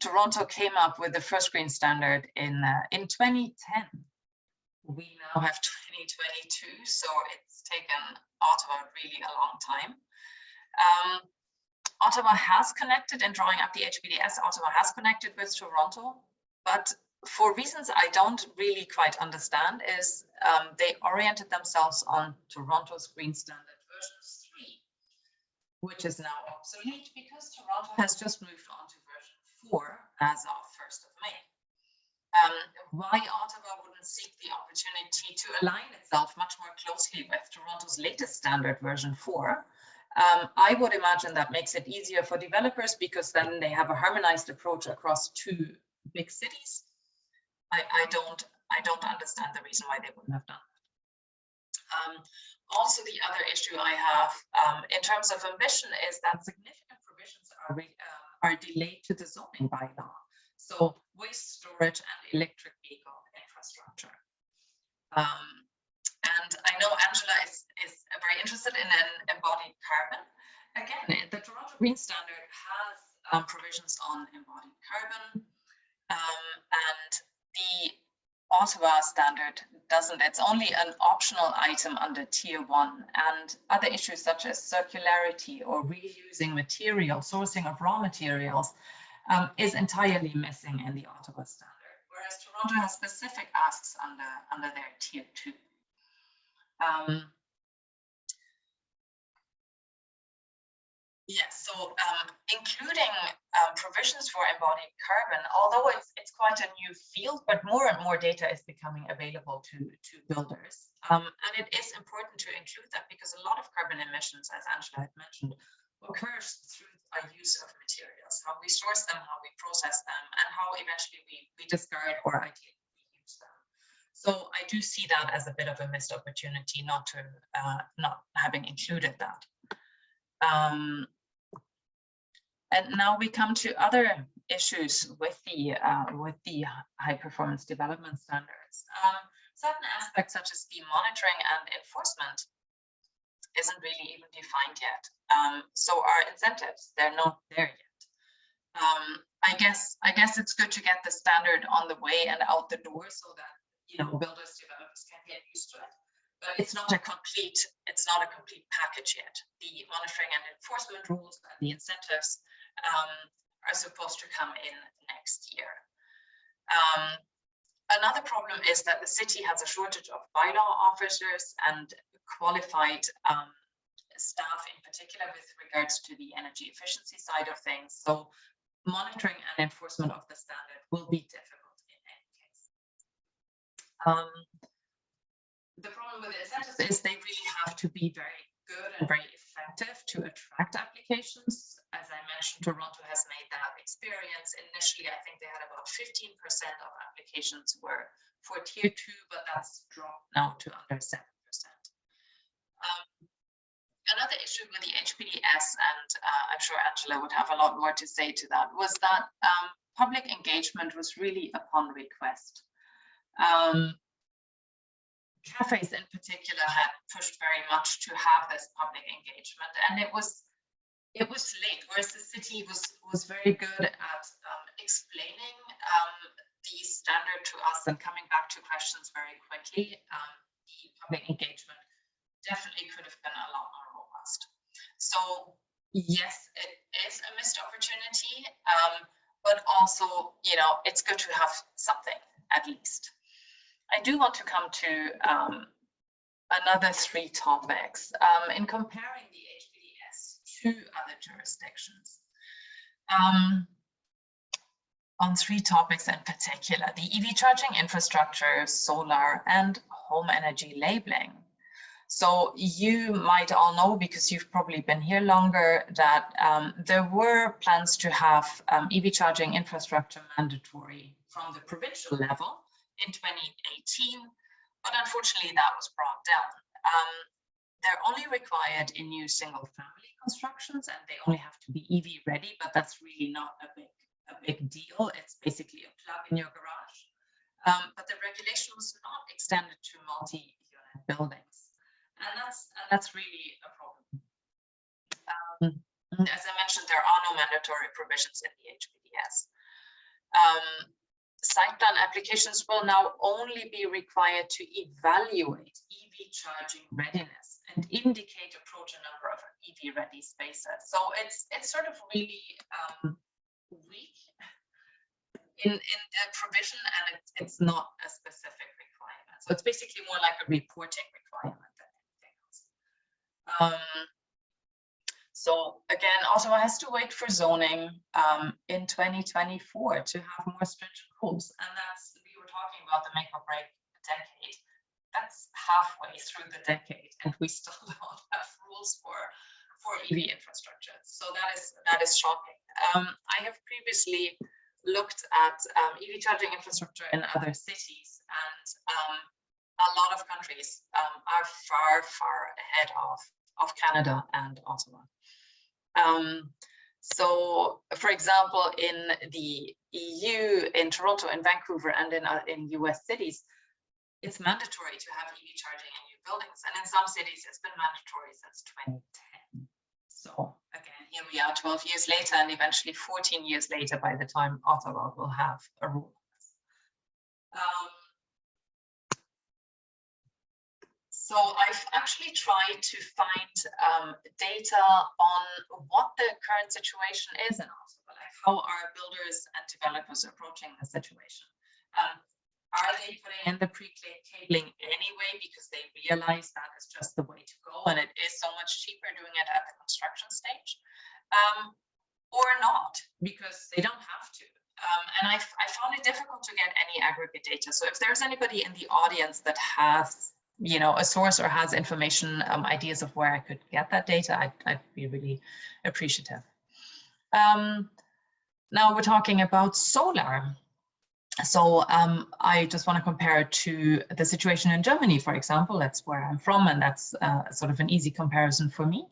Speaker 6: Toronto came up with the first green standard in 2010. We now have 2022, so it's taken Ottawa really a long time. Ottawa has connected in drawing up the HPDS. Ottawa has connected with Toronto, but for reasons I don't really quite understand is they oriented themselves on Toronto's Green Standard version 3, which is now obsolete because Toronto has just moved on to version 4 as of 1st of May. Why Ottawa wouldn't seek the opportunity to align itself much more closely with Toronto's latest standard version 4, I would imagine that makes it easier for developers because then they have a harmonized approach across 2 big cities. I don't understand the reason why they wouldn't have done that. Also, the other issue I have in terms of ambition is that significant provisions are delayed to the zoning bylaw. So waste storage and electric vehicle infrastructure. And I know Angela is very interested in an embodied carbon. Again, the Toronto Green Standard has provisions on embodied carbon, and the Ottawa standard doesn't. It's only an optional item under Tier 1, and other issues such as circularity or reusing material, sourcing of raw materials is entirely missing in the Ottawa standard, whereas Toronto has specific asks under their Tier 2. Yes, so including provisions for embodied carbon, although it's quite a new field, but more and more data is becoming available to builders. And it is important to include that because a lot of carbon emissions, as Angela had mentioned, occurs through our use of materials, how we source them, how we process them, and how eventually we discard or ideally reuse them. So I do see that as a bit of a missed opportunity not having included that. And now we come to other issues with the high performance development standards. Certain aspects such as the monitoring and enforcement isn't really even defined yet. So our incentives, they're not there yet. I guess it's good to get the standard on the way and out the door so that builders, developers can get used to it. But it's not a complete package yet. The monitoring and enforcement rules and the incentives are supposed to come in next year. Another problem is that the city has a shortage of bylaw officers and qualified staff, in particular with regards to the energy efficiency side of things. So monitoring and enforcement of the standard will be difficult in any case. The problem with the incentives is they really have to be very good and very effective to attract applications. As I mentioned, Toronto has made that experience. Initially, I think they had about 15% of applications were for Tier 2, but that's dropped now to under 7%. Another issue with the HPDS, and I'm sure Angela would have a lot more to say to that, was that public engagement was really upon request. Cafes in particular had pushed very much to have this public engagement, and it was late, whereas the city was very good at explaining the standard to us and coming back to questions very quickly. The public engagement definitely could have been a lot more robust. So yes, it is a missed opportunity, but also it's good to have something at least. I do want to come to another 3 topics in comparing the HPDS to other jurisdictions. On 3 topics in particular, the EV charging infrastructure, solar, and home energy labeling. So you might all know, because you've probably been here longer, that there were plans to have EV charging infrastructure mandatory from the provincial level in 2018, but unfortunately that was brought down. They're only required in new single family constructions, and they only have to be EV ready, but that's really not a big deal. It's basically a plug in your garage. But the regulation was not extended to multi-unit buildings. And that's really a problem. As I mentioned, there are no mandatory provisions in the HPDS. Site plan applications will now only be required to evaluate EV charging readiness and indicate a total number of EV ready spaces. So it's sort of really weak in the provision, and it's not a specific requirement. So it's basically more like a reporting requirement than anything else. So again, Ottawa has to wait for zoning in 2024 to have more stringent rules. And we were talking about the make or break decade. That's halfway through the decade, and we still don't have rules for EV infrastructure. So that is shocking. I have previously looked at EV charging infrastructure in other cities, and a lot of countries are far ahead of Canada and Ottawa. So, for example, in the EU, in Toronto, in Vancouver, and in US cities, it's mandatory to have EV charging in new buildings. And in some cities, it's been mandatory since 2010. So again, here we are 12 years later, and eventually 14 years later by the time Ottawa will have a rule. So I've actually tried to find data on what the current situation is in Ottawa, like how are builders and developers approaching the situation. Are they putting in the pre-cabling anyway because they realize that is just the way to go, and it is so much cheaper doing it at the construction stage, or not because they don't have to? And I found it difficult to get any aggregate data. So if there's anybody in the audience that has a source or has information, ideas of where I could get that data, I'd be really appreciative. Now we're talking about solar. So I just want to compare it to the situation in Germany, for example. That's where I'm from, and that's sort of an easy comparison for me.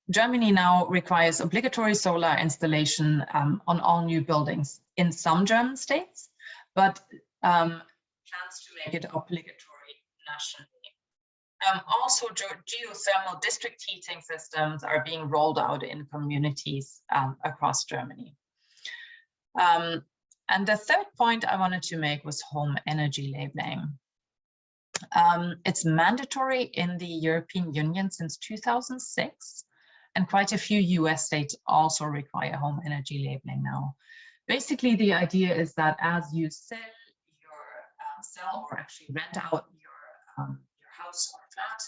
Speaker 6: Germany now requires obligatory solar installation on all new buildings in some German states, but plans to make it obligatory nationally. Also, geothermal district heating systems are being rolled out in communities across Germany. And the third point I wanted to make was home energy labeling. It's mandatory in the European Union since 2006, and quite a few US states also require home energy labeling now. Basically, the idea is that as you sell or actually rent out your house or flat,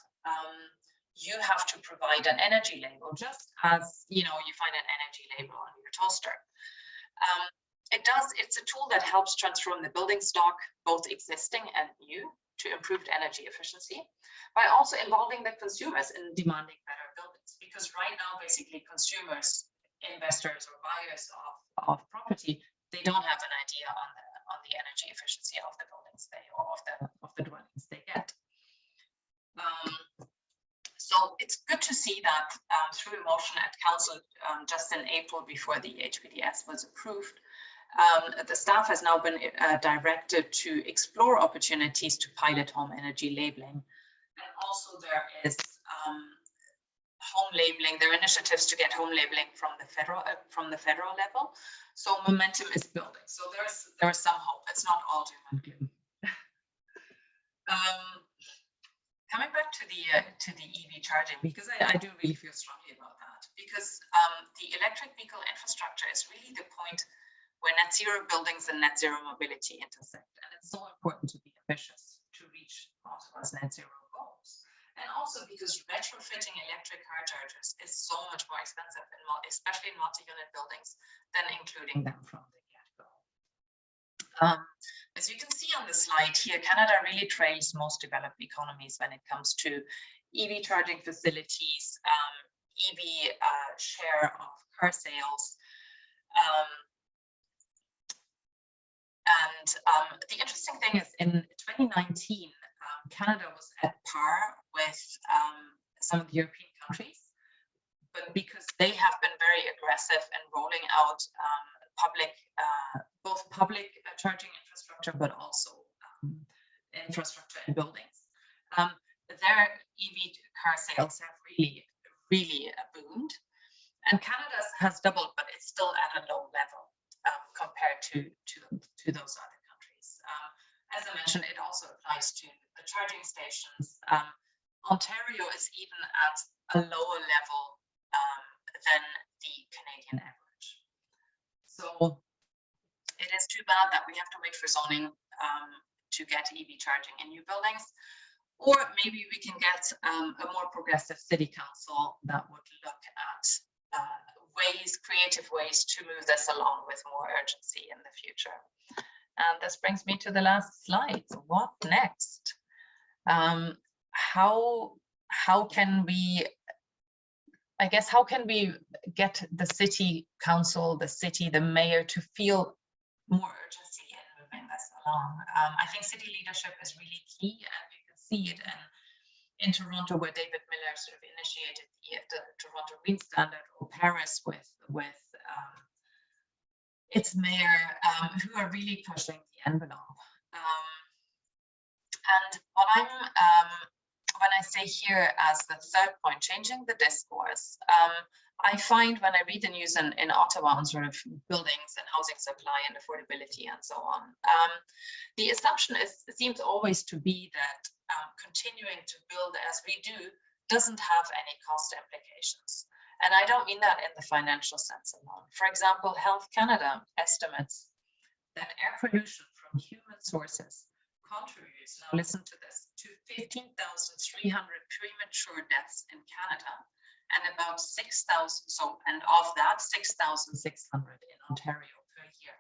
Speaker 6: you have to provide an energy label, just as you find an energy label on your toaster. It's a tool that helps transform the building stock, both existing and new, to improved energy efficiency, by also involving the consumers in demanding better buildings. Because right now, basically, consumers, investors, or buyers of property, they don't have an idea on the energy efficiency of the buildings of the dwellings they get. So it's good to see that through a motion at council just in April, before the HPDS was approved, the staff has now been directed to explore opportunities to pilot home energy labeling. And also there is home labeling. There are initiatives to get home labeling from the federal level. So momentum is building. So there's some hope. It's not all doom and gloom. Coming back to the EV charging, because I do really feel strongly about that, because the electric vehicle infrastructure is really the point where net zero buildings and net zero mobility intersect. And it's so important to be ambitious to reach Ottawa's net zero goals. And also because retrofitting electric car chargers is so much more expensive, especially in multi-unit buildings, than including them from the get-go. As you can see on the slide here, Canada really trails most developed economies when it comes to EV charging facilities, EV share of car sales. The interesting thing is in 2019, Canada was at par with some of the European countries, but because they have been very aggressive in rolling out both public charging infrastructure, but also infrastructure in buildings. Their EV car sales have really boomed, and Canada's has doubled, but it's still at a low level compared to those other countries. As I mentioned, it also applies to the charging stations. Ontario is even at a lower level than the Canadian average. So it is too bad that we have to wait for zoning to get EV charging in new buildings, or maybe we can get a more progressive city council that would look at creative ways to move this along with more urgency in the future. And this brings me to the last slide. So what next? How can we, I guess, how can we get the city council, the mayor to feel more urgency in moving this along? I think city leadership is really key, and you can see it in Toronto, where David Miller sort of initiated the Toronto Green Standard, or Paris with its mayor, who are really pushing the envelope. And what when I say here as the third point, changing the discourse, I find when I read the news in Ottawa on sort of buildings and housing supply and affordability and so on, the assumption seems always to be that continuing to build as we do doesn't have any cost implications. And I don't mean that in the financial sense alone. For example, Health Canada estimates that air pollution from human sources contributes, now listen to this, to 15,300 premature deaths in Canada, and about 6,000, and of that, 6,600 in Ontario per year.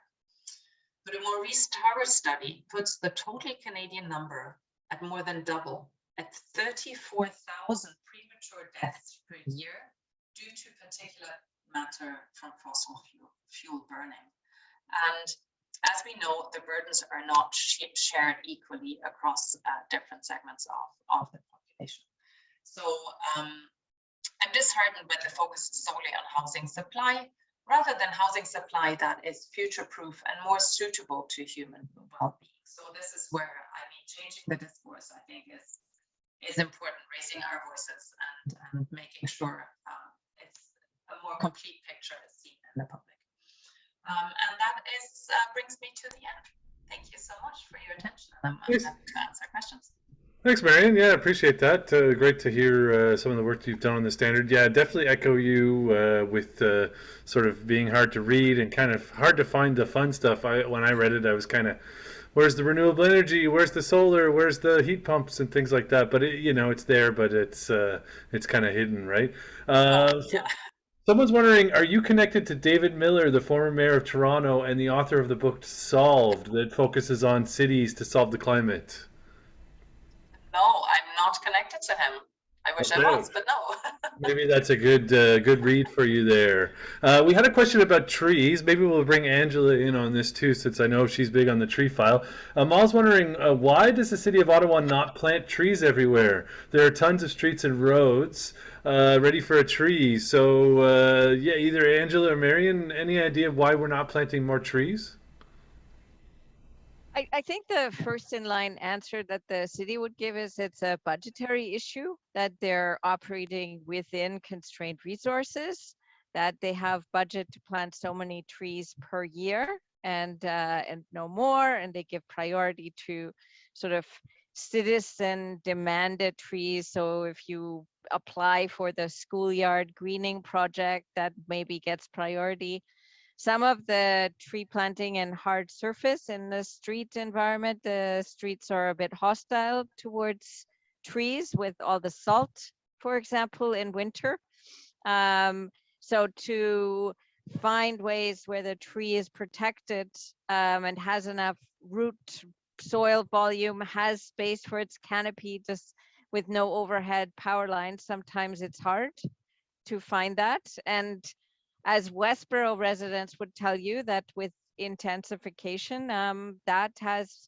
Speaker 6: But a more recent Harvard study puts the total Canadian number at more than double, at 34,000 premature deaths per year due to particulate matter from fossil fuel burning. And as we know, the burdens are not shared equally across different segments of the population. So I'm disheartened with the focus solely on housing supply, rather than housing supply that is future-proof and more suitable to human well-being. So this is where, I mean, changing the discourse, I think, is important, raising our voices and making sure it's a more complete picture is seen in the public. And that brings me to the end. Thank you so much for your attention. I'm happy to answer questions.
Speaker 2: Thanks, Marion. Yeah, appreciate that. Great to hear some of the work you've done on the standard. Yeah, definitely echo you with sort of being hard to read and kind of hard to find the fun stuff. When I read it, I was kind of, where's the renewable energy? Where's the solar? Where's the heat pumps and things like that? But it's there, but it's kind of hidden, right?
Speaker 6: Yeah.
Speaker 2: Someone's wondering, are you connected to David Miller, the former mayor of Toronto and the author of the book Solved, that focuses on cities to solve the climate?
Speaker 6: No, I'm not connected to him. I wish I was, but no.
Speaker 2: Maybe that's a good read for you there. We had a question about trees. Maybe we'll bring Angela in on this too, since I know she's big on the tree file. Mal's wondering, why does the city of Ottawa not plant trees everywhere? There are tons of streets and roads ready for a tree. So yeah, either Angela or Marion, any idea of why we're not planting more trees?
Speaker 5: I think the first in line answer that the city would give is it's a budgetary issue, that they're operating within constrained resources, that they have budget to plant so many trees per year and no more, and they give priority to sort of citizen demanded trees. So if you apply for the schoolyard greening project, that maybe gets priority. Some of the tree planting and hard surface in the street environment, the streets are a bit hostile towards trees with all the salt, for example, in winter. So to find ways where the tree is protected and has enough root soil volume, has space for its canopy, just with no overhead power lines. Sometimes it's hard to find that. And as Westboro residents would tell you, that with intensification, that has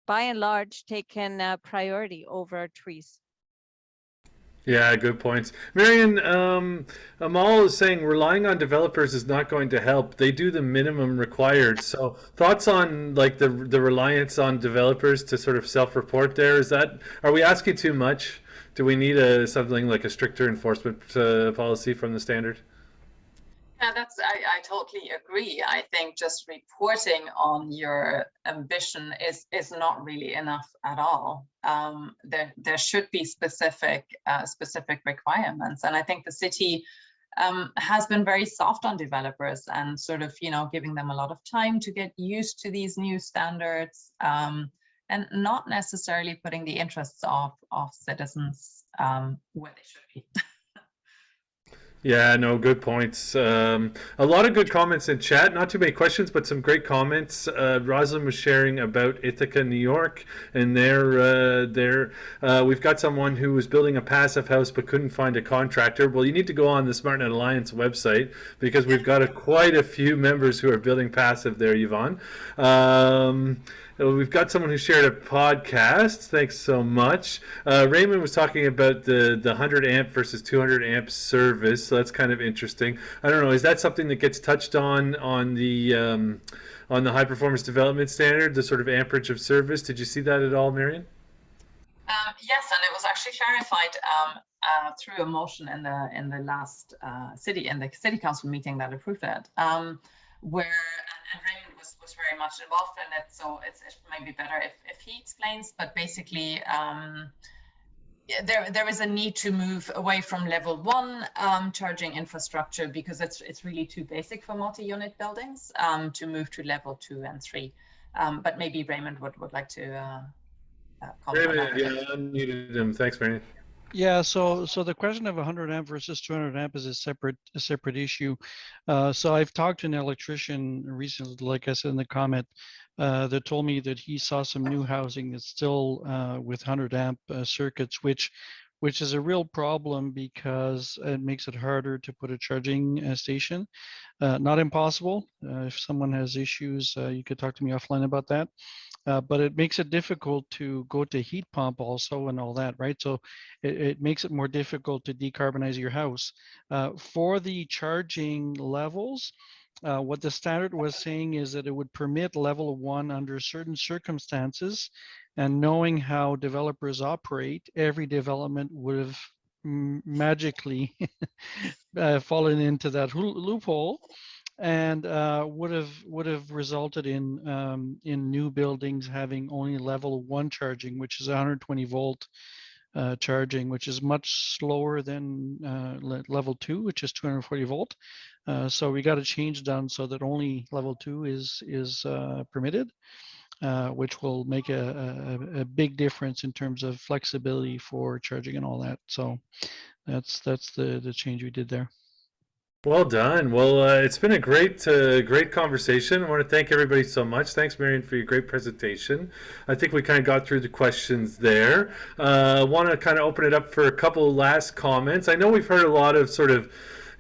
Speaker 5: by and large taken priority over trees.
Speaker 2: Yeah, good points. Marion, Amal is saying relying on developers is not going to help. They do the minimum required. So thoughts on like the reliance on developers to sort of self-report there? Are we asking too much? Do we need something like a stricter enforcement policy from the standard?
Speaker 6: Yeah, I totally agree. I think just reporting on your ambition is not really enough at all. There should be specific requirements, and I think the city has been very soft on developers and sort of giving them a lot of time to get used to these new standards, and not necessarily putting the interests of citizens where they should be.
Speaker 2: Yeah, no, good points. A lot of good comments in chat. Not too many questions, but some great comments. Rosalind was sharing about Ithaca, New York, and we've got someone who was building a passive house but couldn't find a contractor. Well, you need to go on the SmartNet Alliance website because we've got quite a few members who are building passive there, Yvonne. We've got someone who shared a podcast. Thanks so much. Raymond was talking about the 100 amp versus 200 amp service. So that's kind of interesting. I don't know. Is that something that gets touched on the high performance development standard, the sort of amperage of service? Did you see that at all, Marion?
Speaker 6: Yes, and it was actually clarified through a motion in the last city council meeting that approved it, where and Raymond was very much involved in it, so it might be better if he explains. But basically, there is a need to move away from level 1 charging infrastructure because it's really too basic for multi-unit buildings, to move to level 2 and 3. But maybe Raymond would like to comment on that.
Speaker 2: Yeah, I unmuted him. Thanks, Marion.
Speaker 7: Yeah, so the question of 100 amp versus 200 amp is a separate issue. So I've talked to an electrician recently, like I said in the comment, that told me that he saw some new housing that's still with 100 amp circuits, which is a real problem because it makes it harder to put a charging station. Not impossible. If someone has issues, you could talk to me offline about that. But it makes it difficult to go to heat pump also and all that, right? So it makes it more difficult to decarbonize your house. For the charging levels, what the standard was saying is that it would permit level 1 under certain circumstances, and knowing how developers operate, every development would have magically fallen into that loophole, and would have resulted in new buildings having only level 1 charging, which is 120 volt charging, which is much slower than level 2, which is 240 volt. So we got a change done so that only level 2 is permitted, which will make a big difference in terms of flexibility for charging and all that. So that's the change we did there.
Speaker 2: Well done. Well, it's been a great conversation. I want to thank everybody so much. Thanks, Marion, for your great presentation. I think we kind of got through the questions there. I want to kind of open it up for a couple last comments. I know we've heard a lot of sort of,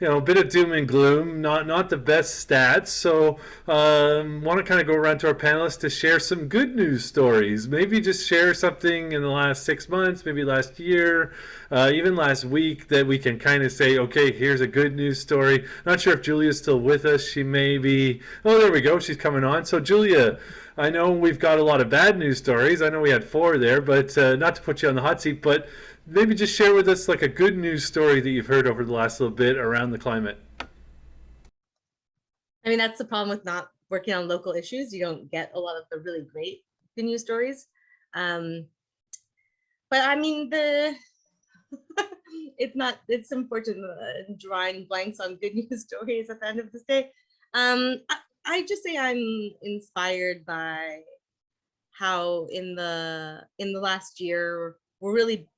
Speaker 2: a bit of doom and gloom, not the best stats. So want to kind of go around to our panelists to share some good news stories. Maybe just share something in the last 6 months, maybe last year, even last week, that we can kind of say, okay, here's a good news story. Not sure if Julia's still with us. She may be. Oh, there we go. She's coming on. So Julia, I know we've got a lot of bad news stories. I know we had 4 there, but not to put you on the hot seat, but maybe just share with us like a good news story that you've heard over the last little bit around the climate.
Speaker 8: I mean, that's the problem with not working on local issues. You don't get a lot of the really great good news stories. But I mean, it's important drawing blanks on good news stories at the end of this day. I just say I'm inspired by how in the last year, we're really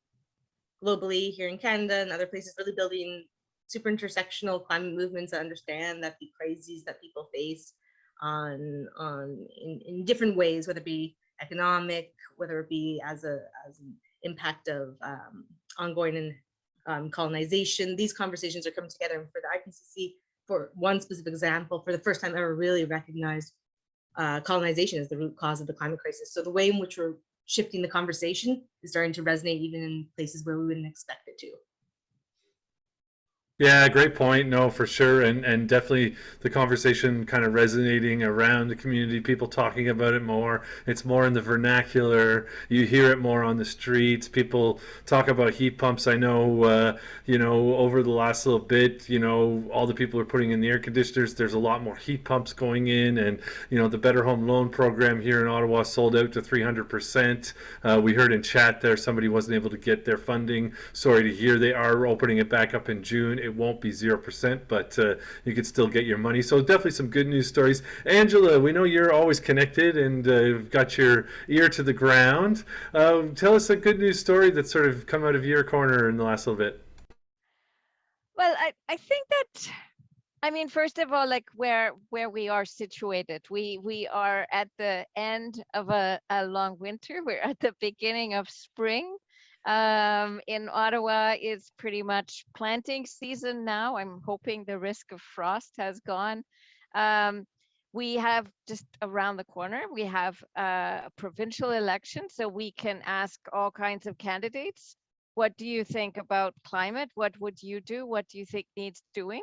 Speaker 8: globally here in Canada and other places really building super intersectional climate movements that understand that the crises that people face in different ways, whether it be economic, whether it be as an impact of ongoing colonization. These conversations are coming together, and for the IPCC, for one specific example, for the first time ever, really recognized colonization as the root cause of the climate crisis. So the way in which we're shifting the conversation is starting to resonate even in places where we wouldn't expect it to.
Speaker 2: Yeah, great point. No, for sure. And definitely the conversation kind of resonating around the community, people talking about it more. It's more in the vernacular. You hear it more on the streets. People talk about heat pumps. I know, over the last little bit, all the people are putting in the air conditioners. There's a lot more heat pumps going in. And, the Better Home Loan Program here in Ottawa sold out to 300%. We heard in chat there somebody wasn't able to get their funding. Sorry to hear. They are opening it back up in June. It won't be 0%, but you could still get your money. So definitely some good news stories. Angela, we know you're always connected and got your ear to the ground. Tell us a good news story that's sort of come out of your corner in the last little bit.
Speaker 5: Well, I think that, I mean, first of all, like where we are situated, we are at the end of a long winter. We're at the beginning of spring. In Ottawa, it's pretty much planting season now. I'm hoping the risk of frost has gone. We have just around the corner, we have a provincial election, so we can ask all kinds of candidates. What do you think about climate? What would you do? What do you think needs doing?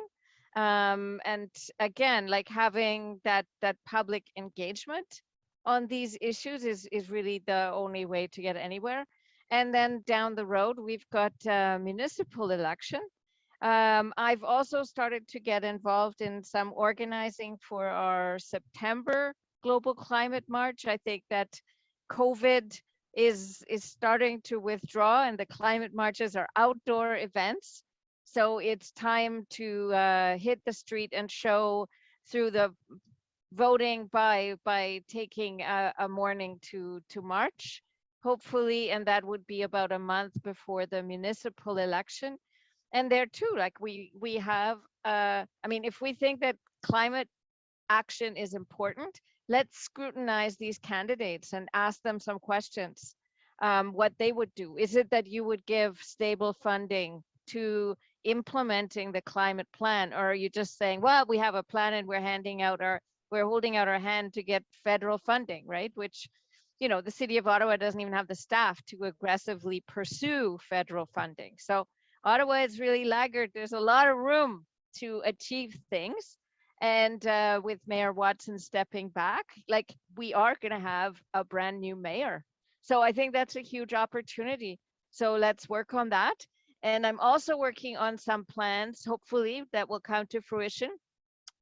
Speaker 5: And again, like having that public engagement on these issues is really the only way to get anywhere. And then down the road, we've got a municipal election. I've also started to get involved in some organizing for our September Global Climate March. I think that COVID is starting to withdraw, and the climate marches are outdoor events. So it's time to hit the street and show through the voting by taking a morning to march, hopefully, and that would be about a month before the municipal election. And there too, like we have, I mean, if we think that climate action is important, let's scrutinize these candidates and ask them some questions, what they would do. Is it that you would give stable funding to implementing the climate plan, or are you just saying, well, we have a plan and we're holding out our hand to get federal funding, right? Which, the city of Ottawa doesn't even have the staff to aggressively pursue federal funding. So Ottawa is really laggard. There's a lot of room to achieve things. And with Mayor Watson stepping back, like we are going to have a brand new mayor. So I think that's a huge opportunity. So let's work on that. And I'm also working on some plans, hopefully, that will come to fruition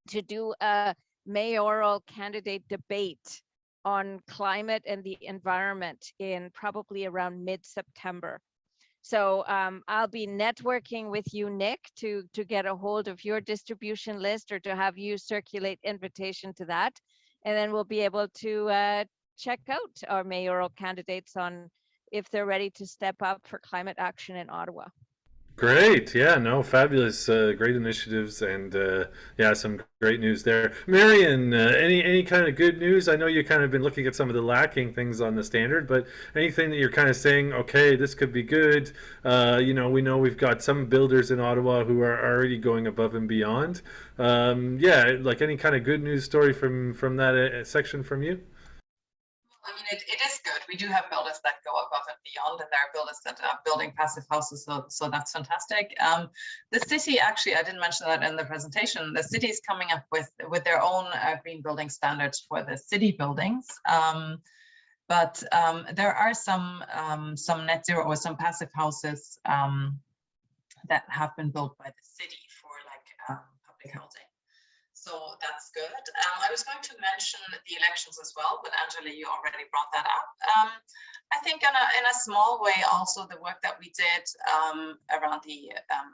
Speaker 5: to do a mayoral candidate debate on climate and the environment in probably around mid-September. So I'll be networking with you, Nick, to get a hold of your distribution list or to have you circulate invitation to that. And then we'll be able to check out our mayoral candidates on if they're ready to step up for climate action in Ottawa.
Speaker 2: Great. Yeah, no, fabulous. Great initiatives and yeah, some great news there. Marion, any kind of good news? I know you kind of been looking at some of the lacking things on the standard, but anything that you're kind of saying, okay, this could be good. We know we've got some builders in Ottawa who are already going above and beyond. Yeah, like any kind of good news story from that section from you?
Speaker 6: I mean, it is good. We do have builders that go above and beyond, and there are builders that are building passive houses, so that's fantastic. The city, actually, I didn't mention that in the presentation, the city is coming up with their own green building standards for the city buildings. But there are some net zero or some passive houses that have been built by the city for like public housing. So that's good. I was going to mention the elections as well, but Angela, you already brought that up. I think in a small way also the work that we did around the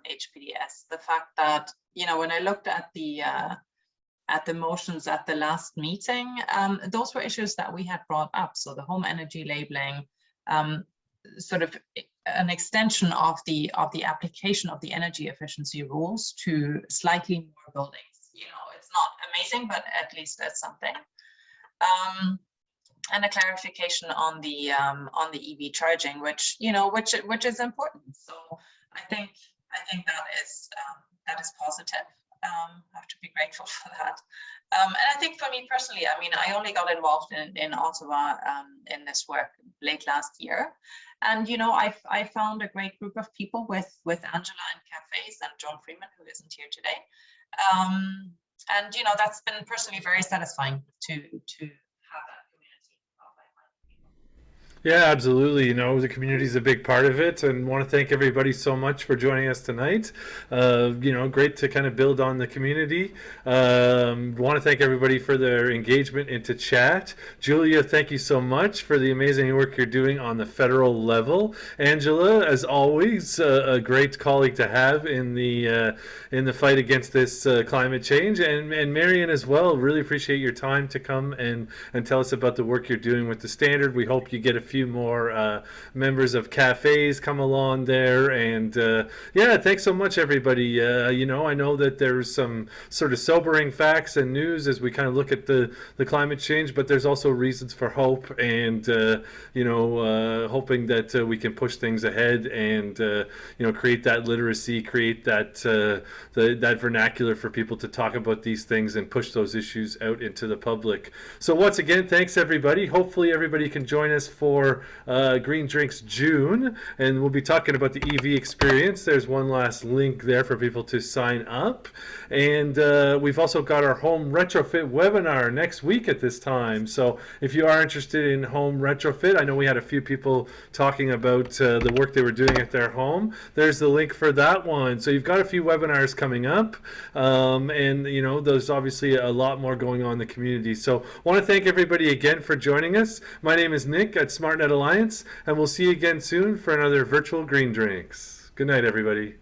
Speaker 6: HPDS, the fact that, when I looked at the motions at the last meeting, those were issues that we had brought up. So the home energy labeling, sort of an extension of the application of the energy efficiency rules to slightly more buildings. it's not amazing, but at least it's something. And a clarification on the EV charging, which which is important. So I think that is positive. I have to be grateful for that. And I think for me personally, I mean, I only got involved in Ottawa in this work late last year. And, I found a great group of people with Angela and cafes and John Freeman, who isn't here today. And, that's been personally very satisfying to have that community of like-minded people.
Speaker 2: Yeah, absolutely. The community is a big part of it, and want to thank everybody so much for joining us tonight. Great to kind of build on the community. Want to thank everybody for their engagement into chat. Julia, thank you so much for the amazing work you're doing on the federal level. Angela, as always, a great colleague to have in the fight against this climate change, and Marion as well. Really appreciate your time to come and tell us about the work you're doing with the standard. We hope you get a few more members of cafes come along there, and thanks so much, everybody. I know that there's some sort of sobering facts and news as we kind of look at the climate change, but there's also reasons for hope, and hoping that we can push things ahead and create that literacy, create that that vernacular for people to talk about these things and push those issues out into the public. So once again, thanks everybody. Hopefully everybody can join us for Green Drinks June, and we'll be talking about the EV experience. There's one last link there for people to sign up, and we've also got our home retrofit webinar next week at this time. So if you are interested in home retrofit, I know we had a few people talking about the work they were doing at their home. There's the link for that one. So you've got a few webinars coming up, and there's obviously a lot more going on in the community. So I want to thank everybody again for joining us. My name is Nick at SmartNet Alliance, and we'll see you again soon for another virtual Green Drinks. Good night, everybody.